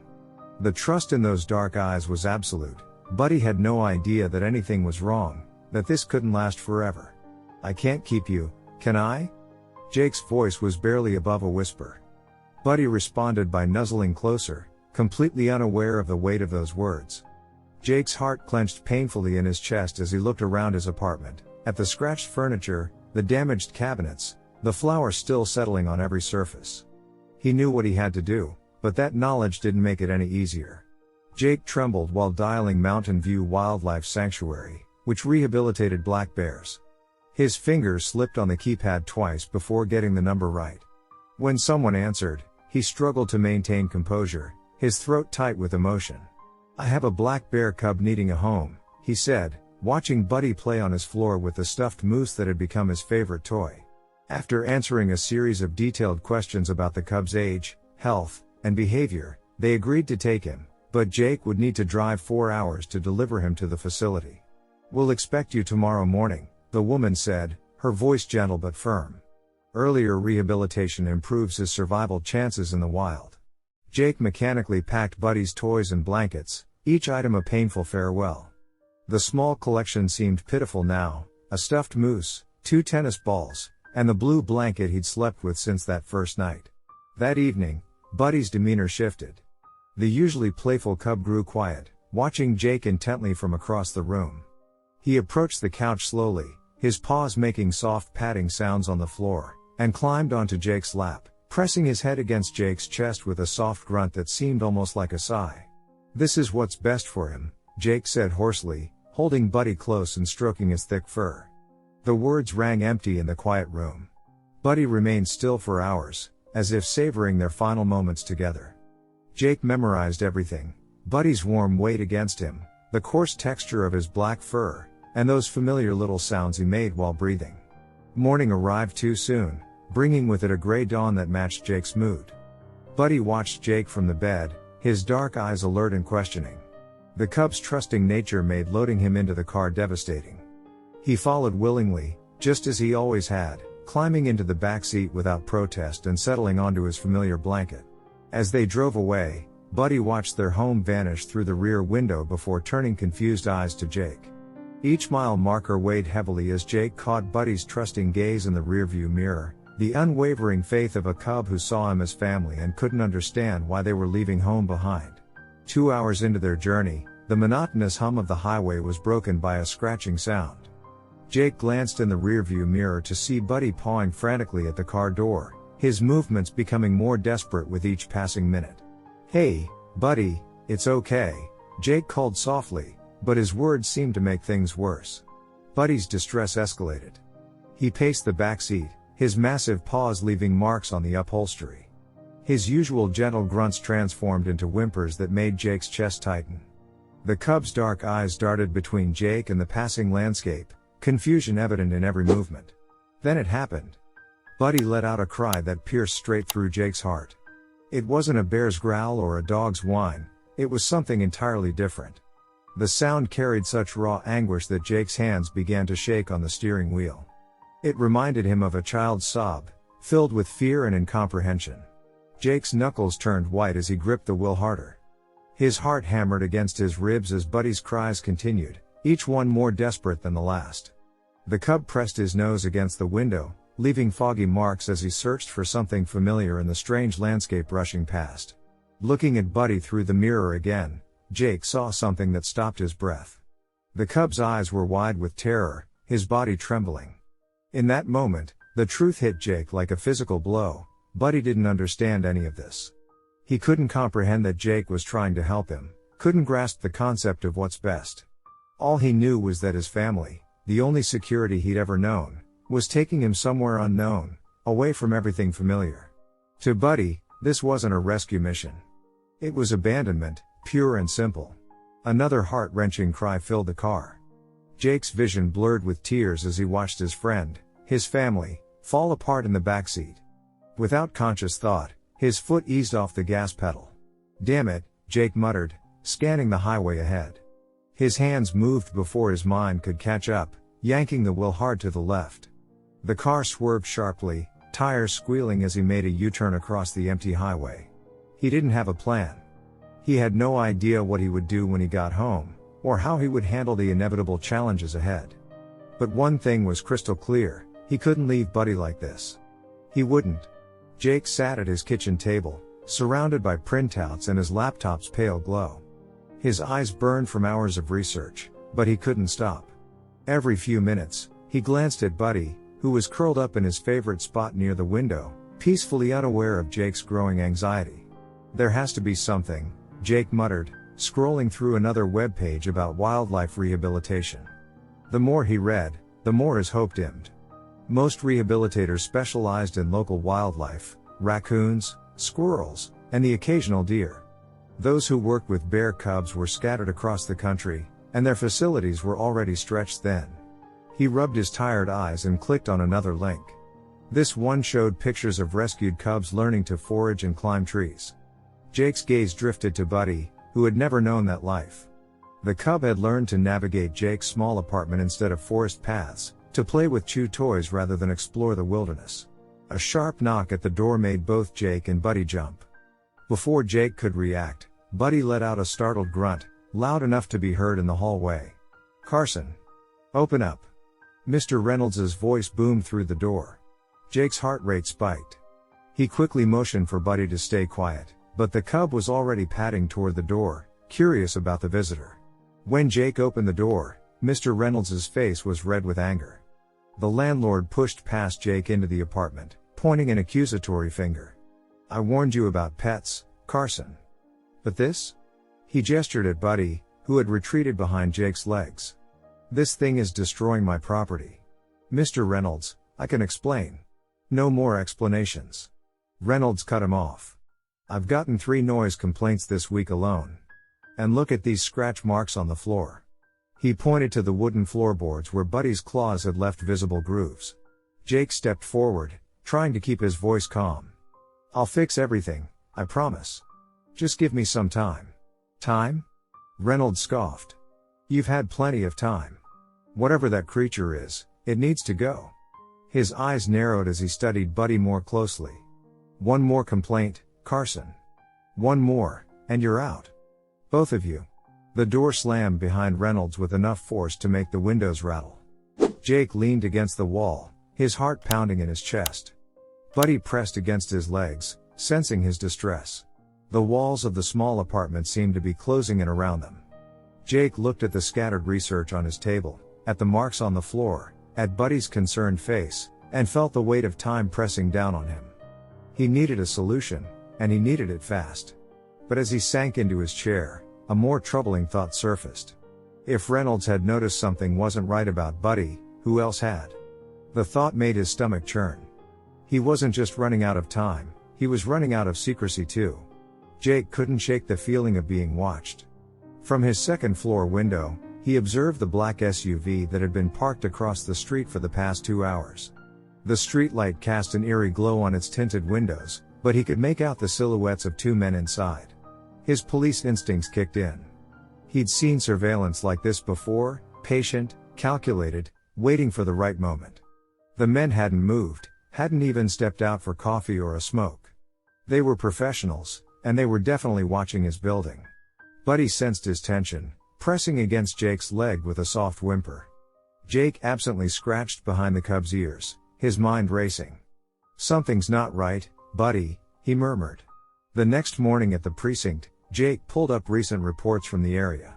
A: The trust in those dark eyes was absolute. Buddy had no idea that anything was wrong, that this couldn't last forever. I can't keep you, can I? Jake's voice was barely above a whisper. Buddy responded by nuzzling closer, completely unaware of the weight of those words. Jake's heart clenched painfully in his chest as he looked around his apartment, at the scratched furniture, the damaged cabinets, the flour still settling on every surface. He knew what he had to do, but that knowledge didn't make it any easier. Jake trembled while dialing Mountain View Wildlife Sanctuary, which rehabilitated black bears. His fingers slipped on the keypad twice before getting the number right. When someone answered, he struggled to maintain composure, his throat tight with emotion. I have a black bear cub needing a home, he said, watching Buddy play on his floor with the stuffed moose that had become his favorite toy. After answering a series of detailed questions about the cub's age, health, and behavior, they agreed to take him, but Jake would need to drive 4 hours to deliver him to the facility. We'll expect you tomorrow morning, the woman said, her voice gentle but firm. Earlier rehabilitation improves his survival chances in the wild. Jake mechanically packed Buddy's toys and blankets, each item a painful farewell. The small collection seemed pitiful now, a stuffed moose, 2 tennis balls, and the blue blanket he'd slept with since that first night. That evening, Buddy's demeanor shifted. The usually playful cub grew quiet, watching Jake intently from across the room. He approached the couch slowly, his paws making soft patting sounds on the floor, and climbed onto Jake's lap, pressing his head against Jake's chest with a soft grunt that seemed almost like a sigh. This is what's best for him, Jake said hoarsely, holding Buddy close and stroking his thick fur. The words rang empty in the quiet room. Buddy remained still for hours, as if savoring their final moments together. Jake memorized everything, Buddy's warm weight against him, the coarse texture of his black fur, and those familiar little sounds he made while breathing. Morning arrived too soon, bringing with it a gray dawn that matched Jake's mood. Buddy watched Jake from the bed, his dark eyes alert and questioning. The cub's trusting nature made loading him into the car devastating. He followed willingly, just as he always had, climbing into the back seat without protest and settling onto his familiar blanket. As they drove away, Buddy watched their home vanish through the rear window before turning confused eyes to Jake. Each mile marker weighed heavily as Jake caught Buddy's trusting gaze in the rearview mirror, the unwavering faith of a cub who saw him as family and couldn't understand why they were leaving home behind. 2 hours into their journey, the monotonous hum of the highway was broken by a scratching sound. Jake glanced in the rearview mirror to see Buddy pawing frantically at the car door, his movements becoming more desperate with each passing minute. "Hey, Buddy, it's okay," Jake called softly, but his words seemed to make things worse. Buddy's distress escalated. He paced the back seat, his massive paws leaving marks on the upholstery. His usual gentle grunts transformed into whimpers that made Jake's chest tighten. The cub's dark eyes darted between Jake and the passing landscape, confusion evident in every movement. Then it happened. Buddy let out a cry that pierced straight through Jake's heart. It wasn't a bear's growl or a dog's whine, it was something entirely different. The sound carried such raw anguish that Jake's hands began to shake on the steering wheel. It reminded him of a child's sob, filled with fear and incomprehension. Jake's knuckles turned white as he gripped the wheel harder. His heart hammered against his ribs as Buddy's cries continued, each one more desperate than the last. The cub pressed his nose against the window, leaving foggy marks as he searched for something familiar in the strange landscape rushing past. Looking at Buddy through the mirror again, Jake saw something that stopped his breath. The cub's eyes were wide with terror, his body trembling. In that moment, the truth hit Jake like a physical blow. Buddy didn't understand any of this. He couldn't comprehend that Jake was trying to help him, couldn't grasp the concept of what's best. All he knew was that his family, the only security he'd ever known, was taking him somewhere unknown, away from everything familiar. To Buddy, this wasn't a rescue mission. It was abandonment, pure and simple. Another heart-wrenching cry filled the car. Jake's vision blurred with tears as he watched his friend, his family, fall apart in the backseat. Without conscious thought, his foot eased off the gas pedal. "Damn it," Jake muttered, scanning the highway ahead. His hands moved before his mind could catch up, yanking the wheel hard to the left. The car swerved sharply, tires squealing as he made a U-turn across the empty highway. He didn't have a plan. He had no idea what he would do when he got home, or how he would handle the inevitable challenges ahead. But one thing was crystal clear, he couldn't leave Buddy like this. He wouldn't. Jake sat at his kitchen table, surrounded by printouts and his laptop's pale glow. His eyes burned from hours of research, but he couldn't stop. Every few minutes, he glanced at Buddy, who was curled up in his favorite spot near the window, peacefully unaware of Jake's growing anxiety. "There has to be something," Jake muttered, scrolling through another webpage about wildlife rehabilitation. The more he read, the more his hope dimmed. Most rehabilitators specialized in local wildlife, raccoons, squirrels, and the occasional deer. Those who worked with bear cubs were scattered across the country, and their facilities were already stretched thin. He rubbed his tired eyes and clicked on another link. This one showed pictures of rescued cubs learning to forage and climb trees. Jake's gaze drifted to Buddy, who had never known that life. The cub had learned to navigate Jake's small apartment instead of forest paths, to play with chew toys rather than explore the wilderness. A sharp knock at the door made both Jake and Buddy jump. Before Jake could react, Buddy let out a startled grunt, loud enough to be heard in the hallway. "Carson. Open up." Mr. Reynolds's voice boomed through the door. Jake's heart rate spiked. He quickly motioned for Buddy to stay quiet, but the cub was already padding toward the door, curious about the visitor. When Jake opened the door, Mr. Reynolds's face was red with anger. The landlord pushed past Jake into the apartment, pointing an accusatory finger. "I warned you about pets, Carson. But this?" He gestured at Buddy, who had retreated behind Jake's legs. "This thing is destroying my property. Mr. Reynolds, I can explain." "No more explanations." Reynolds cut him off. "I've gotten 3 noise complaints this week alone. And look at these scratch marks on the floor." He pointed to the wooden floorboards where Buddy's claws had left visible grooves. Jake stepped forward, trying to keep his voice calm. "I'll fix everything, I promise. Just give me some time." "Time?" Reynolds scoffed. "You've had plenty of time. Whatever that creature is, it needs to go." His eyes narrowed as he studied Buddy more closely. "One more complaint, Carson. One more, And you're out. Both of you. The door slammed behind Reynolds with enough force to make the windows rattle. Jake leaned against the wall, his heart pounding in his chest. Buddy pressed against his legs, sensing his distress. The walls of the small apartment seemed to be closing in around them. Jake looked at the scattered research on his table, at the marks on the floor, at Buddy's concerned face, and felt the weight of time pressing down on him. He needed a solution, and he needed it fast. But as he sank into his chair, a more troubling thought surfaced. If Reynolds had noticed something wasn't right about Buddy, who else had? The thought made his stomach churn. He wasn't just running out of time, he was running out of secrecy too. Jake couldn't shake the feeling of being watched. From his second-floor window, he observed the black SUV that had been parked across the street for the past 2 hours. The streetlight cast an eerie glow on its tinted windows, but he could make out the silhouettes of 2 men inside. His police instincts kicked in. He'd seen surveillance like this before, patient, calculated, waiting for the right moment. The men hadn't moved, hadn't even stepped out for coffee or a smoke. They were professionals, and they were definitely watching his building. Buddy sensed his tension, pressing against Jake's leg with a soft whimper. Jake absently scratched behind the cub's ears, his mind racing. "Something's not right, Buddy," he murmured. The next morning at the precinct, Jake pulled up recent reports from the area.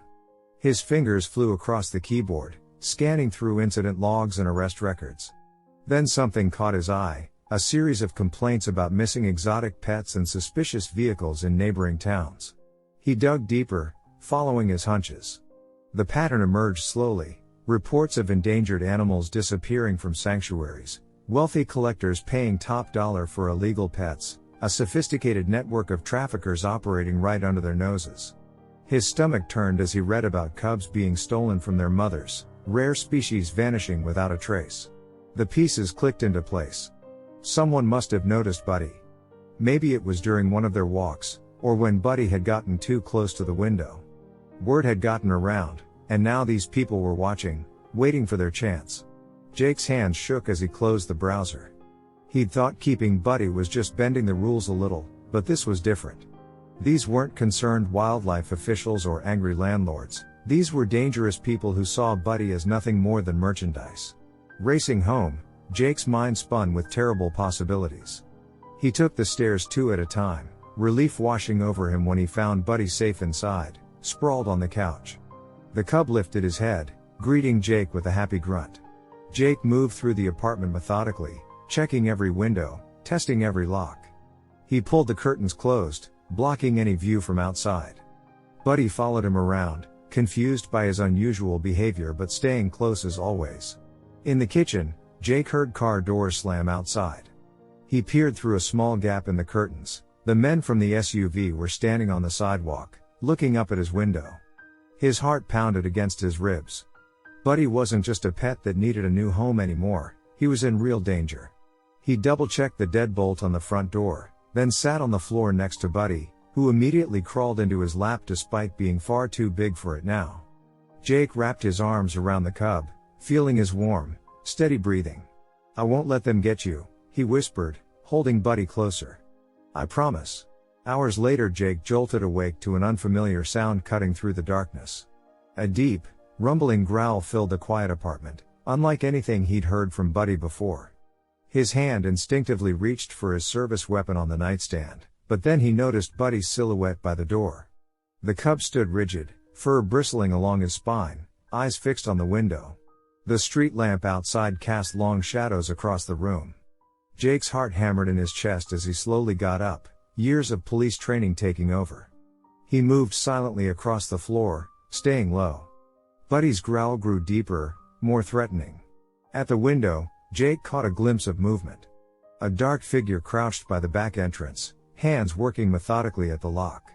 A: His fingers flew across the keyboard, scanning through incident logs and arrest records. Then something caught his eye, a series of complaints about missing exotic pets and suspicious vehicles in neighboring towns. He dug deeper, following his hunches. The pattern emerged slowly: reports of endangered animals disappearing from sanctuaries, wealthy collectors paying top dollar for illegal pets, a sophisticated network of traffickers operating right under their noses. His stomach turned as he read about cubs being stolen from their mothers, rare species vanishing without a trace. The pieces clicked into place. Someone must have noticed Buddy. Maybe it was during one of their walks, or when Buddy had gotten too close to the window. Word had gotten around, and now these people were watching, waiting for their chance. Jake's hands shook as he closed the browser. He'd thought keeping Buddy was just bending the rules a little, but this was different. These weren't concerned wildlife officials or angry landlords, these were dangerous people who saw Buddy as nothing more than merchandise. Racing home, Jake's mind spun with terrible possibilities. He took the stairs 2 at a time, relief washing over him when he found Buddy safe inside, sprawled on the couch. The cub lifted his head, greeting Jake with a happy grunt. Jake moved through the apartment methodically, checking every window, testing every lock. He pulled the curtains closed, blocking any view from outside. Buddy followed him around, confused by his unusual behavior but staying close as always. In the kitchen, Jake heard car doors slam outside. He peered through a small gap in the curtains. The men from the SUV were standing on the sidewalk, looking up at his window. His heart pounded against his ribs. Buddy wasn't just a pet that needed a new home anymore, he was in real danger. He double-checked the deadbolt on the front door, then sat on the floor next to Buddy, who immediately crawled into his lap despite being far too big for it now. Jake wrapped his arms around the cub, feeling his warm, steady breathing. "I won't let them get you," he whispered, holding Buddy closer. "I promise." Hours later, Jake jolted awake to an unfamiliar sound cutting through the darkness. A deep, rumbling growl filled the quiet apartment, unlike anything he'd heard from Buddy before. His hand instinctively reached for his service weapon on the nightstand, but then he noticed Buddy's silhouette by the door. The cub stood rigid, fur bristling along his spine, eyes fixed on the window. The street lamp outside cast long shadows across the room. Jake's heart hammered in his chest as he slowly got up, years of police training taking over. He moved silently across the floor, staying low. Buddy's growl grew deeper, more threatening. At the window, Jake caught a glimpse of movement. A dark figure crouched by the back entrance, hands working methodically at the lock.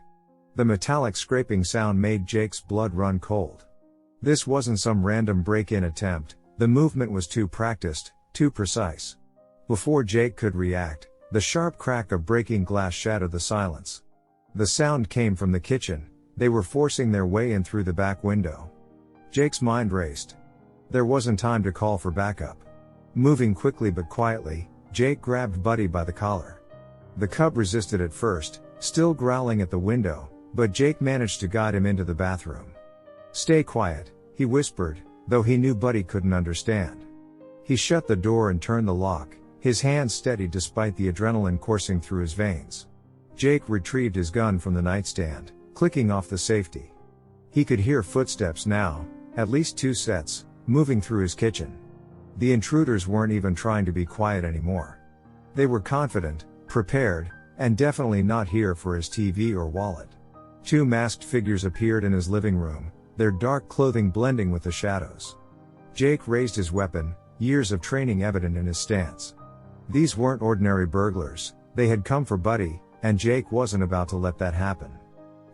A: The metallic scraping sound made Jake's blood run cold. This wasn't some random break-in attempt, the movement was too practiced, too precise. Before Jake could react, the sharp crack of breaking glass shattered the silence. The sound came from the kitchen, they were forcing their way in through the back window. Jake's mind raced. There wasn't time to call for backup. Moving quickly but quietly, Jake grabbed Buddy by the collar. The cub resisted at first, still growling at the window, but Jake managed to guide him into the bathroom. "Stay quiet," he whispered, though he knew Buddy couldn't understand. He shut the door and turned the lock, his hand steady despite the adrenaline coursing through his veins. Jake retrieved his gun from the nightstand, clicking off the safety. He could hear footsteps now, at least 2 sets, moving through his kitchen. The intruders weren't even trying to be quiet anymore. They were confident, prepared, and definitely not here for his TV or wallet. 2 masked figures appeared in his living room, their dark clothing blending with the shadows. Jake raised his weapon, years of training evident in his stance. These weren't ordinary burglars, they had come for Buddy, and Jake wasn't about to let that happen.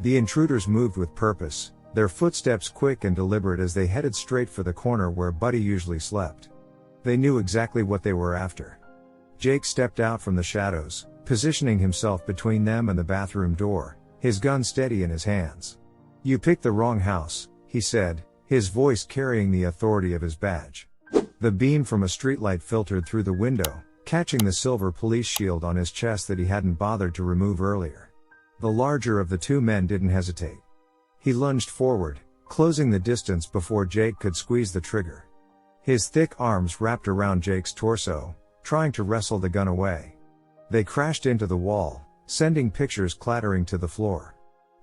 A: The intruders moved with purpose, their footsteps quick and deliberate as they headed straight for the corner where Buddy usually slept. They knew exactly what they were after. Jake stepped out from the shadows, positioning himself between them and the bathroom door, his gun steady in his hands. "You picked the wrong house," he said, his voice carrying the authority of his badge. The beam from a streetlight filtered through the window, catching the silver police shield on his chest that he hadn't bothered to remove earlier. The larger of the 2 men didn't hesitate. He lunged forward, closing the distance before Jake could squeeze the trigger. His thick arms wrapped around Jake's torso, trying to wrestle the gun away. They crashed into the wall, sending pictures clattering to the floor.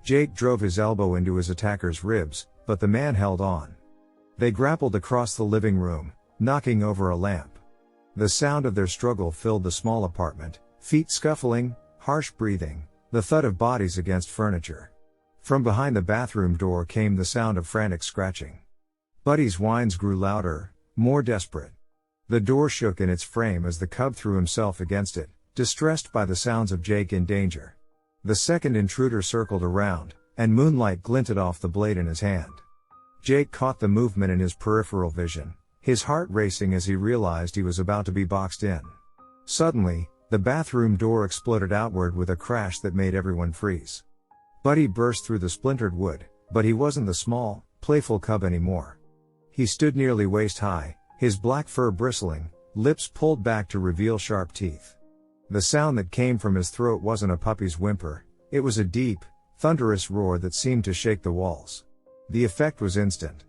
A: Jake drove his elbow into his attacker's ribs, but the man held on. They grappled across the living room, knocking over a lamp. The sound of their struggle filled the small apartment, feet scuffling, harsh breathing, the thud of bodies against furniture. From behind the bathroom door came the sound of frantic scratching. Buddy's whines grew louder, more desperate. The door shook in its frame as the cub threw himself against it, distressed by the sounds of Jake in danger. The second intruder circled around, and moonlight glinted off the blade in his hand. Jake caught the movement in his peripheral vision, his heart racing as he realized he was about to be boxed in. Suddenly, the bathroom door exploded outward with a crash that made everyone freeze. Buddy burst through the splintered wood, but he wasn't the small, playful cub anymore. He stood nearly waist high, his black fur bristling, lips pulled back to reveal sharp teeth. The sound that came from his throat wasn't a puppy's whimper, it was a deep, thunderous roar that seemed to shake the walls. The effect was instant.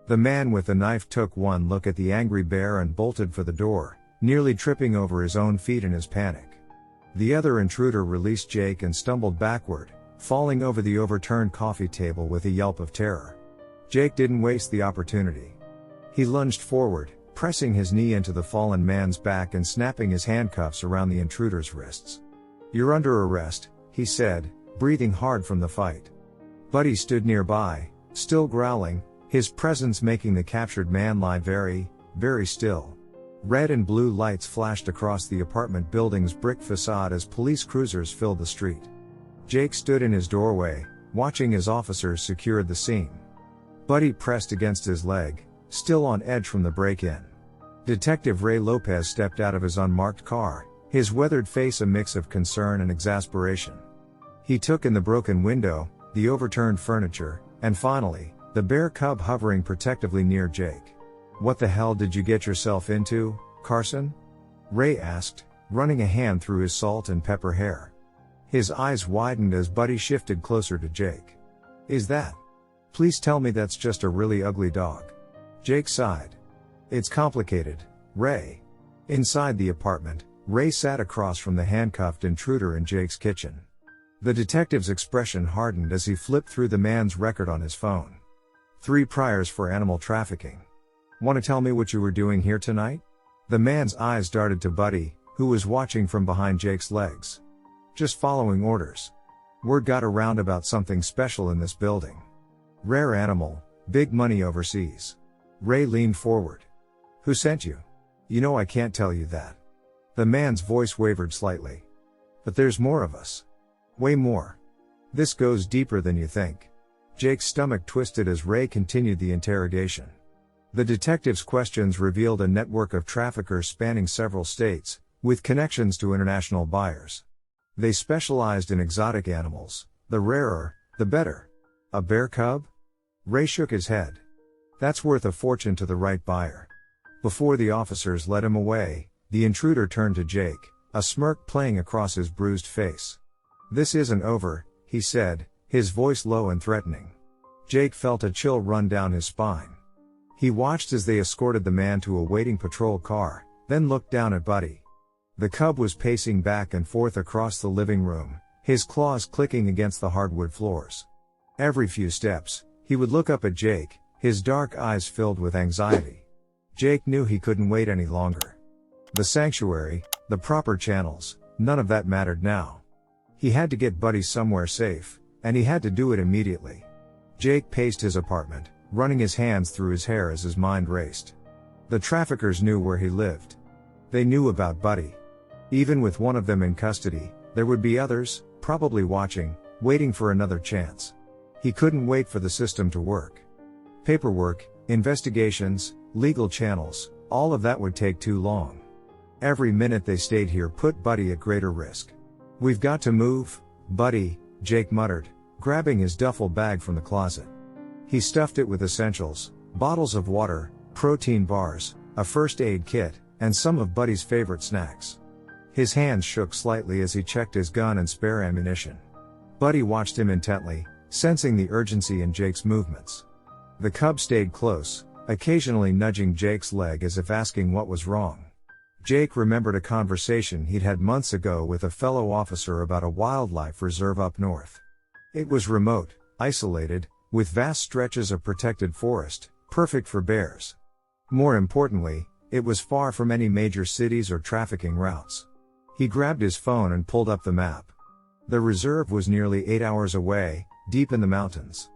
A: The man with the knife took one look at the angry bear and bolted for the door, nearly tripping over his own feet in his panic. The other intruder released Jake and stumbled backward, falling over the overturned coffee table with a yelp of terror. Jake didn't waste the opportunity. He lunged forward, pressing his knee into the fallen man's back and snapping his handcuffs around the intruder's wrists. "You're under arrest," he said, breathing hard from the fight. Buddy stood nearby, still growling, his presence making the captured man lie very, very still. Red and blue lights flashed across the apartment building's brick facade as police cruisers filled the street. Jake stood in his doorway, watching as officers secured the scene. Buddy pressed against his leg, still on edge from the break-in. Detective Ray Lopez stepped out of his unmarked car, his weathered face a mix of concern and exasperation. He took in the broken window, the overturned furniture, and finally, the bear cub hovering protectively near Jake. "What the hell did you get yourself into, Carson?" Ray asked, running a hand through his salt and pepper hair. His eyes widened as Buddy shifted closer to Jake. "Is that? Please tell me that's just a really ugly dog." Jake sighed. "It's complicated, Ray." Inside the apartment, Ray sat across from the handcuffed intruder in Jake's kitchen. The detective's expression hardened as he flipped through the man's record on his phone. 3 priors for animal trafficking. "Want to tell me what you were doing here tonight?" The man's eyes darted to Buddy, who was watching from behind Jake's legs. "Just following orders. Word got around about something special in this building. Rare animal, big money overseas." Ray leaned forward. "Who sent you?" "You know I can't tell you that." The man's voice wavered slightly. "But there's more of us. Way more. This goes deeper than you think." Jake's stomach twisted as Ray continued the interrogation. The detective's questions revealed a network of traffickers spanning several states, with connections to international buyers. They specialized in exotic animals, the rarer, the better. "A bear cub?" Ray shook his head. "That's worth a fortune to the right buyer." Before the officers led him away, the intruder turned to Jake, a smirk playing across his bruised face. "This isn't over," he said, his voice low and threatening. Jake felt a chill run down his spine. He watched as they escorted the man to a waiting patrol car, then looked down at Buddy. The cub was pacing back and forth across the living room, his claws clicking against the hardwood floors. Every few steps, he would look up at Jake, his dark eyes filled with anxiety. Jake knew he couldn't wait any longer. The sanctuary, the proper channels, none of that mattered now. He had to get Buddy somewhere safe, and he had to do it immediately. Jake paced his apartment, running his hands through his hair as his mind raced. The traffickers knew where he lived. They knew about Buddy. Even with one of them in custody, there would be others, probably watching, waiting for another chance. He couldn't wait for the system to work. Paperwork, investigations, legal channels, all of that would take too long. Every minute they stayed here put Buddy at greater risk. "We've got to move, Buddy," Jake muttered, grabbing his duffel bag from the closet. He stuffed it with essentials, bottles of water, protein bars, a first aid kit, and some of Buddy's favorite snacks. His hands shook slightly as he checked his gun and spare ammunition. Buddy watched him intently, sensing the urgency in Jake's movements. The cub stayed close, occasionally nudging Jake's leg as if asking what was wrong. Jake remembered a conversation he'd had months ago with a fellow officer about a wildlife reserve up north. It was remote, isolated, with vast stretches of protected forest, perfect for bears. More importantly, it was far from any major cities or trafficking routes. He grabbed his phone and pulled up the map. The reserve was nearly 8 hours away, deep in the mountains.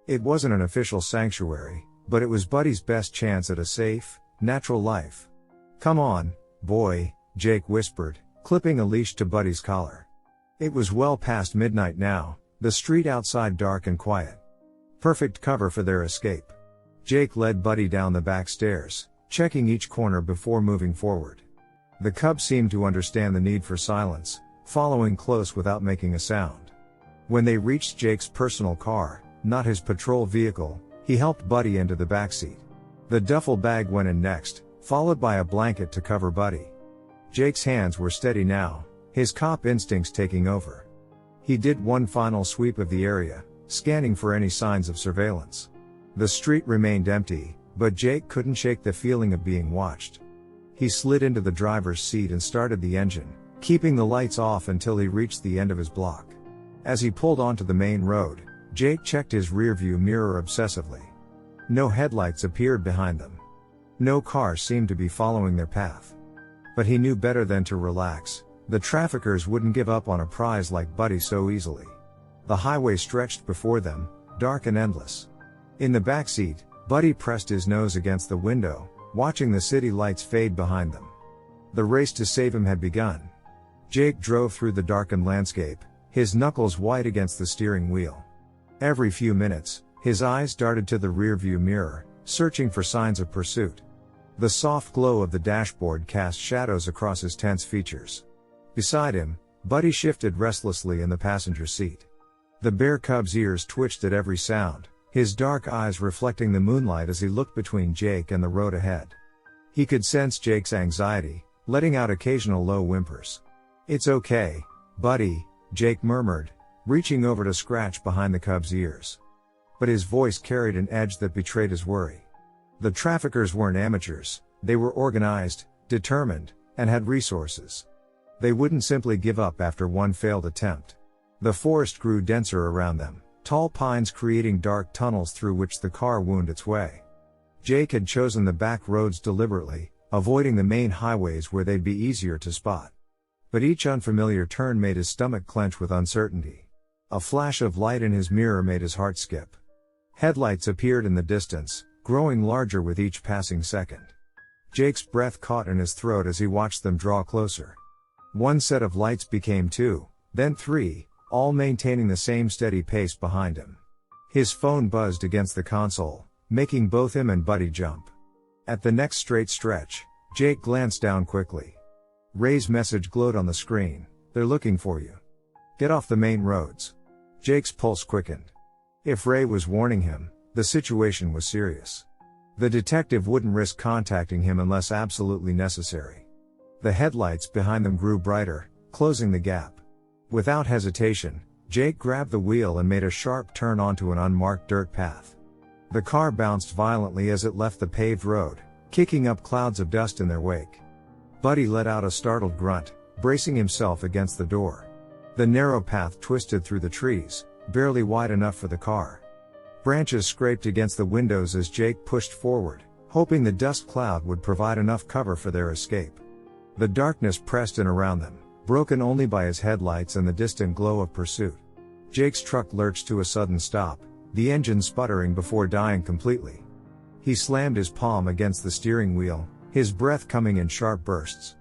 A: It wasn't an official sanctuary, but it was Buddy's best chance at a safe, natural life. "Come on, boy," Jake whispered, clipping a leash to Buddy's collar. It was well past midnight now, the street outside dark and quiet. Perfect cover for their escape. Jake led Buddy down the back stairs, checking each corner before moving forward. The cub seemed to understand the need for silence, following close without making a sound. When they reached Jake's personal car, not his patrol vehicle, he helped Buddy into the backseat. The duffel bag went in next, followed by a blanket to cover Buddy. Jake's hands were steady now, his cop instincts taking over. He did one final sweep of the area, scanning for any signs of surveillance. The street remained empty, but Jake couldn't shake the feeling of being watched. He slid into the driver's seat and started the engine, keeping the lights off until he reached the end of his block. As he pulled onto the main road, Jake checked his rearview mirror obsessively. No headlights appeared behind them. No car seemed to be following their path. But he knew better than to relax. The traffickers wouldn't give up on a prize like Buddy so easily. The highway stretched before them, dark and endless. In the backseat, Buddy pressed his nose against the window, watching the city lights fade behind them. The race to save him had begun. Jake drove through the darkened landscape, his knuckles white against the steering wheel. Every few minutes, his eyes darted to the rearview mirror, searching for signs of pursuit. The soft glow of the dashboard cast shadows across his tense features. Beside him, Buddy shifted restlessly in the passenger seat. The bear cub's ears twitched at every sound, his dark eyes reflecting the moonlight as he looked between Jake and the road ahead. He could sense Jake's anxiety, letting out occasional low whimpers. "It's okay, Buddy," Jake murmured, reaching over to scratch behind the cub's ears. But his voice carried an edge that betrayed his worry. The traffickers weren't amateurs, they were organized, determined, and had resources. They wouldn't simply give up after one failed attempt. The forest grew denser around them, tall pines creating dark tunnels through which the car wound its way. Jake had chosen the back roads deliberately, avoiding the main highways where they'd be easier to spot. But each unfamiliar turn made his stomach clench with uncertainty. A flash of light in his mirror made his heart skip. Headlights appeared in the distance, growing larger with each passing second. Jake's breath caught in his throat as he watched them draw closer. One set of lights became two, then three, all maintaining the same steady pace behind him. His phone buzzed against the console, making both him and Buddy jump. At the next straight stretch, Jake glanced down quickly. Ray's message glowed on the screen, "They're looking for you. Get off the main roads." Jake's pulse quickened. If Ray was warning him, the situation was serious. The detective wouldn't risk contacting him unless absolutely necessary. The headlights behind them grew brighter, closing the gap. Without hesitation, Jake grabbed the wheel and made a sharp turn onto an unmarked dirt path. The car bounced violently as it left the paved road, kicking up clouds of dust in their wake. Buddy let out a startled grunt, bracing himself against the door. The narrow path twisted through the trees, barely wide enough for the car. Branches scraped against the windows as Jake pushed forward, hoping the dust cloud would provide enough cover for their escape. The darkness pressed in around them, broken only by his headlights and the distant glow of pursuit. Jake's truck lurched to a sudden stop, the engine sputtering before dying completely. He slammed his palm against the steering wheel, his breath coming in sharp bursts.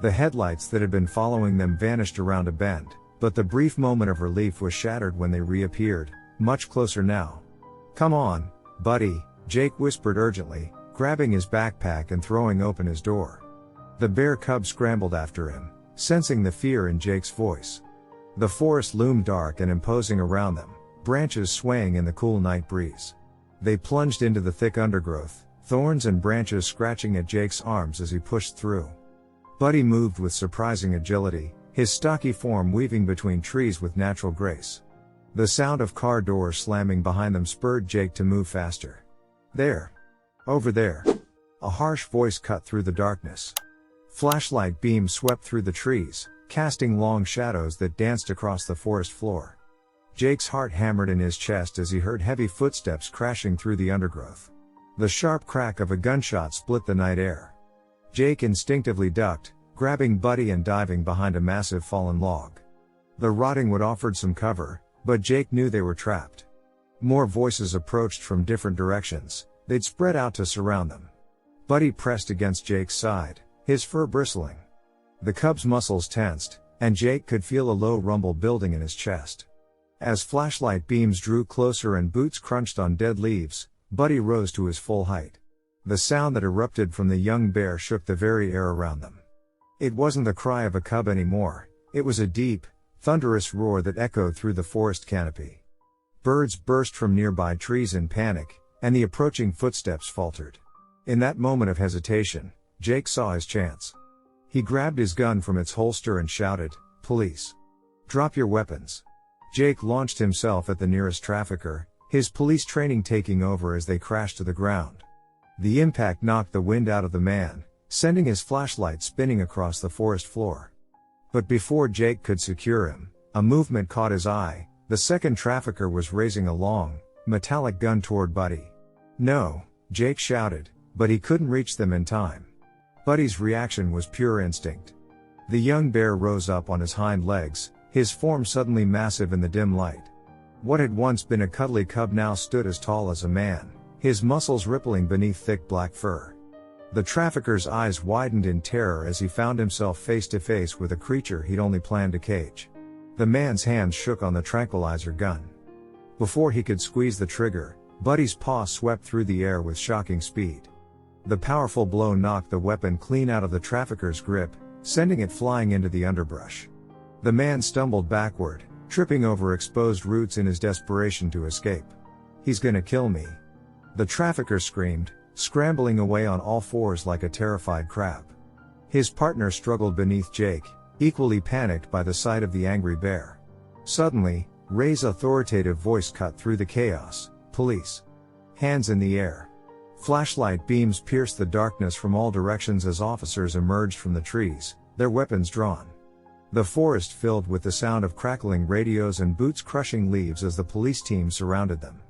A: The headlights that had been following them vanished around a bend, but the brief moment of relief was shattered when they reappeared, much closer now. "Come on, buddy," Jake whispered urgently, grabbing his backpack and throwing open his door. The bear cub scrambled after him, sensing the fear in Jake's voice. The forest loomed dark and imposing around them, branches swaying in the cool night breeze. They plunged into the thick undergrowth, thorns and branches scratching at Jake's arms as he pushed through. Buddy moved with surprising agility, his stocky form weaving between trees with natural grace. The sound of car doors slamming behind them spurred Jake to move faster. "There. Over there." A harsh voice cut through the darkness. Flashlight beams swept through the trees, casting long shadows that danced across the forest floor. Jake's heart hammered in his chest as he heard heavy footsteps crashing through the undergrowth. The sharp crack of a gunshot split the night air. Jake instinctively ducked, grabbing Buddy and diving behind a massive fallen log. The rotting wood offered some cover, but Jake knew they were trapped. More voices approached from different directions, they'd spread out to surround them. Buddy pressed against Jake's side, his fur bristling. The cub's muscles tensed, and Jake could feel a low rumble building in his chest. As flashlight beams drew closer and boots crunched on dead leaves, Buddy rose to his full height. The sound that erupted from the young bear shook the very air around them. It wasn't the cry of a cub anymore, it was a deep, thunderous roar that echoed through the forest canopy. Birds burst from nearby trees in panic, and the approaching footsteps faltered. In that moment of hesitation, Jake saw his chance. He grabbed his gun from its holster and shouted, "Police! Drop your weapons!" Jake launched himself at the nearest trafficker, his police training taking over as they crashed to the ground. The impact knocked the wind out of the man, sending his flashlight spinning across the forest floor. But before Jake could secure him, a movement caught his eye. The second trafficker was raising a long, metallic gun toward Buddy. "No," Jake shouted, but he couldn't reach them in time. Buddy's reaction was pure instinct. The young bear rose up on his hind legs, his form suddenly massive in the dim light. What had once been a cuddly cub now stood as tall as a man, his muscles rippling beneath thick black fur. The trafficker's eyes widened in terror as he found himself face to face with a creature he'd only planned to cage. The man's hands shook on the tranquilizer gun. Before he could squeeze the trigger, Buddy's paw swept through the air with shocking speed. The powerful blow knocked the weapon clean out of the trafficker's grip, sending it flying into the underbrush. The man stumbled backward, tripping over exposed roots in his desperation to escape. "He's gonna kill me!" The trafficker screamed, scrambling away on all fours like a terrified crab. His partner struggled beneath Jake, equally panicked by the sight of the angry bear. Suddenly, Ray's authoritative voice cut through the chaos, "Police! Hands in the air!" Flashlight beams pierced the darkness from all directions as officers emerged from the trees, their weapons drawn. The forest filled with the sound of crackling radios and boots crushing leaves as the police team surrounded them.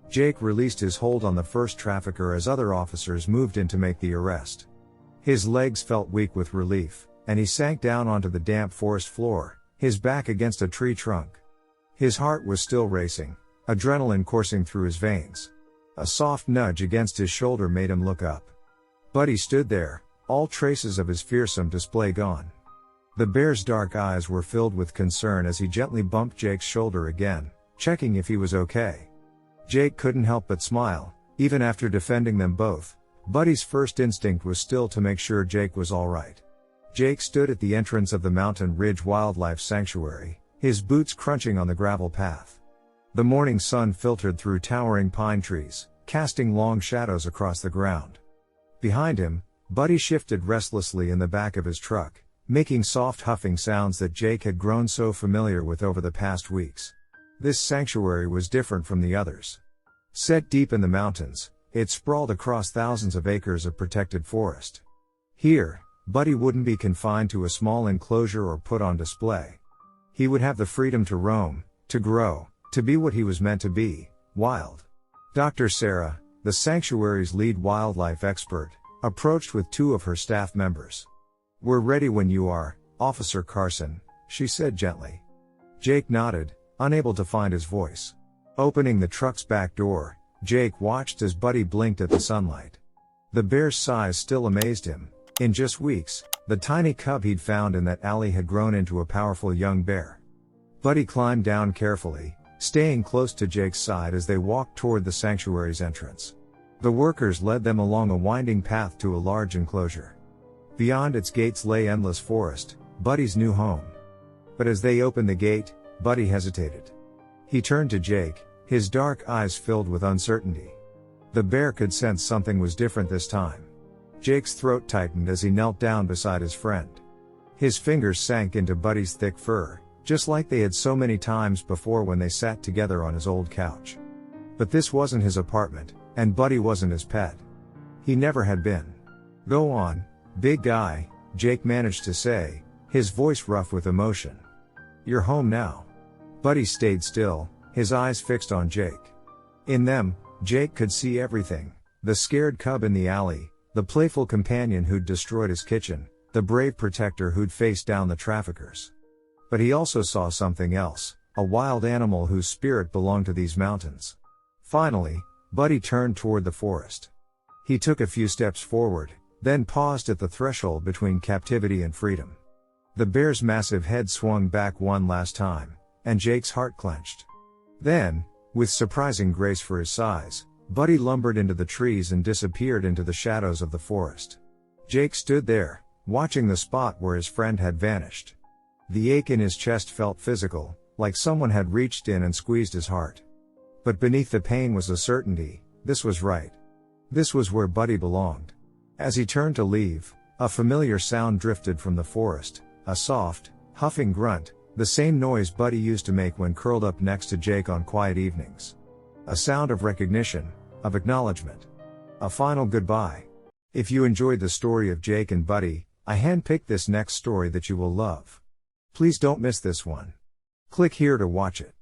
A: Jake released his hold on the first trafficker as other officers moved in to make the arrest. His legs felt weak with relief, and he sank down onto the damp forest floor, his back against a tree trunk. His heart was still racing, adrenaline coursing through his veins. A soft nudge against his shoulder made him look up. Buddy stood there, all traces of his fearsome display gone. The bear's dark eyes were filled with concern as he gently bumped Jake's shoulder again, checking if he was okay. Jake couldn't help but smile. Even after defending them both, Buddy's first instinct was still to make sure Jake was all right. Jake stood at the entrance of the Mountain Ridge Wildlife Sanctuary, his boots crunching on the gravel path. The morning sun filtered through towering pine trees, casting long shadows across the ground. Behind him, Buddy shifted restlessly in the back of his truck, making soft huffing sounds that Jake had grown so familiar with over the past weeks. This sanctuary was different from the others. Set deep in the mountains, it sprawled across thousands of acres of protected forest. Here, Buddy wouldn't be confined to a small enclosure or put on display. He would have the freedom to roam, to grow, to be what he was meant to be, wild. Dr. Sarah, the sanctuary's lead wildlife expert, approached with two of her staff members. "We're ready when you are, Officer Carson," she said gently. Jake nodded, unable to find his voice. Opening the truck's back door, Jake watched as Buddy blinked at the sunlight. The bear's size still amazed him. In just weeks, the tiny cub he'd found in that alley had grown into a powerful young bear. Buddy climbed down carefully, staying close to Jake's side as they walked toward the sanctuary's entrance. The workers led them along a winding path to a large enclosure. Beyond its gates lay endless forest, Buddy's new home. But as they opened the gate, Buddy hesitated. He turned to Jake, his dark eyes filled with uncertainty. The bear could sense something was different this time. Jake's throat tightened as he knelt down beside his friend. His fingers sank into Buddy's thick fur, just like they had so many times before when they sat together on his old couch. But this wasn't his apartment, and Buddy wasn't his pet. He never had been. "Go on, big guy," Jake managed to say, his voice rough with emotion. "You're home now." Buddy stayed still, his eyes fixed on Jake. In them, Jake could see everything: the scared cub in the alley, the playful companion who'd destroyed his kitchen, the brave protector who'd faced down the traffickers. But he also saw something else, a wild animal whose spirit belonged to these mountains. Finally, Buddy turned toward the forest. He took a few steps forward, then paused at the threshold between captivity and freedom. The bear's massive head swung back one last time, and Jake's heart clenched. Then, with surprising grace for his size, Buddy lumbered into the trees and disappeared into the shadows of the forest. Jake stood there, watching the spot where his friend had vanished. The ache in his chest felt physical, like someone had reached in and squeezed his heart. But beneath the pain was a certainty: this was right. This was where Buddy belonged. As he turned to leave, a familiar sound drifted from the forest, a soft, huffing grunt, the same noise Buddy used to make when curled up next to Jake on quiet evenings. A sound of recognition, of acknowledgement. A final goodbye. If you enjoyed the story of Jake and Buddy, I handpicked this next story that you will love. Please don't miss this one. Click here to watch it.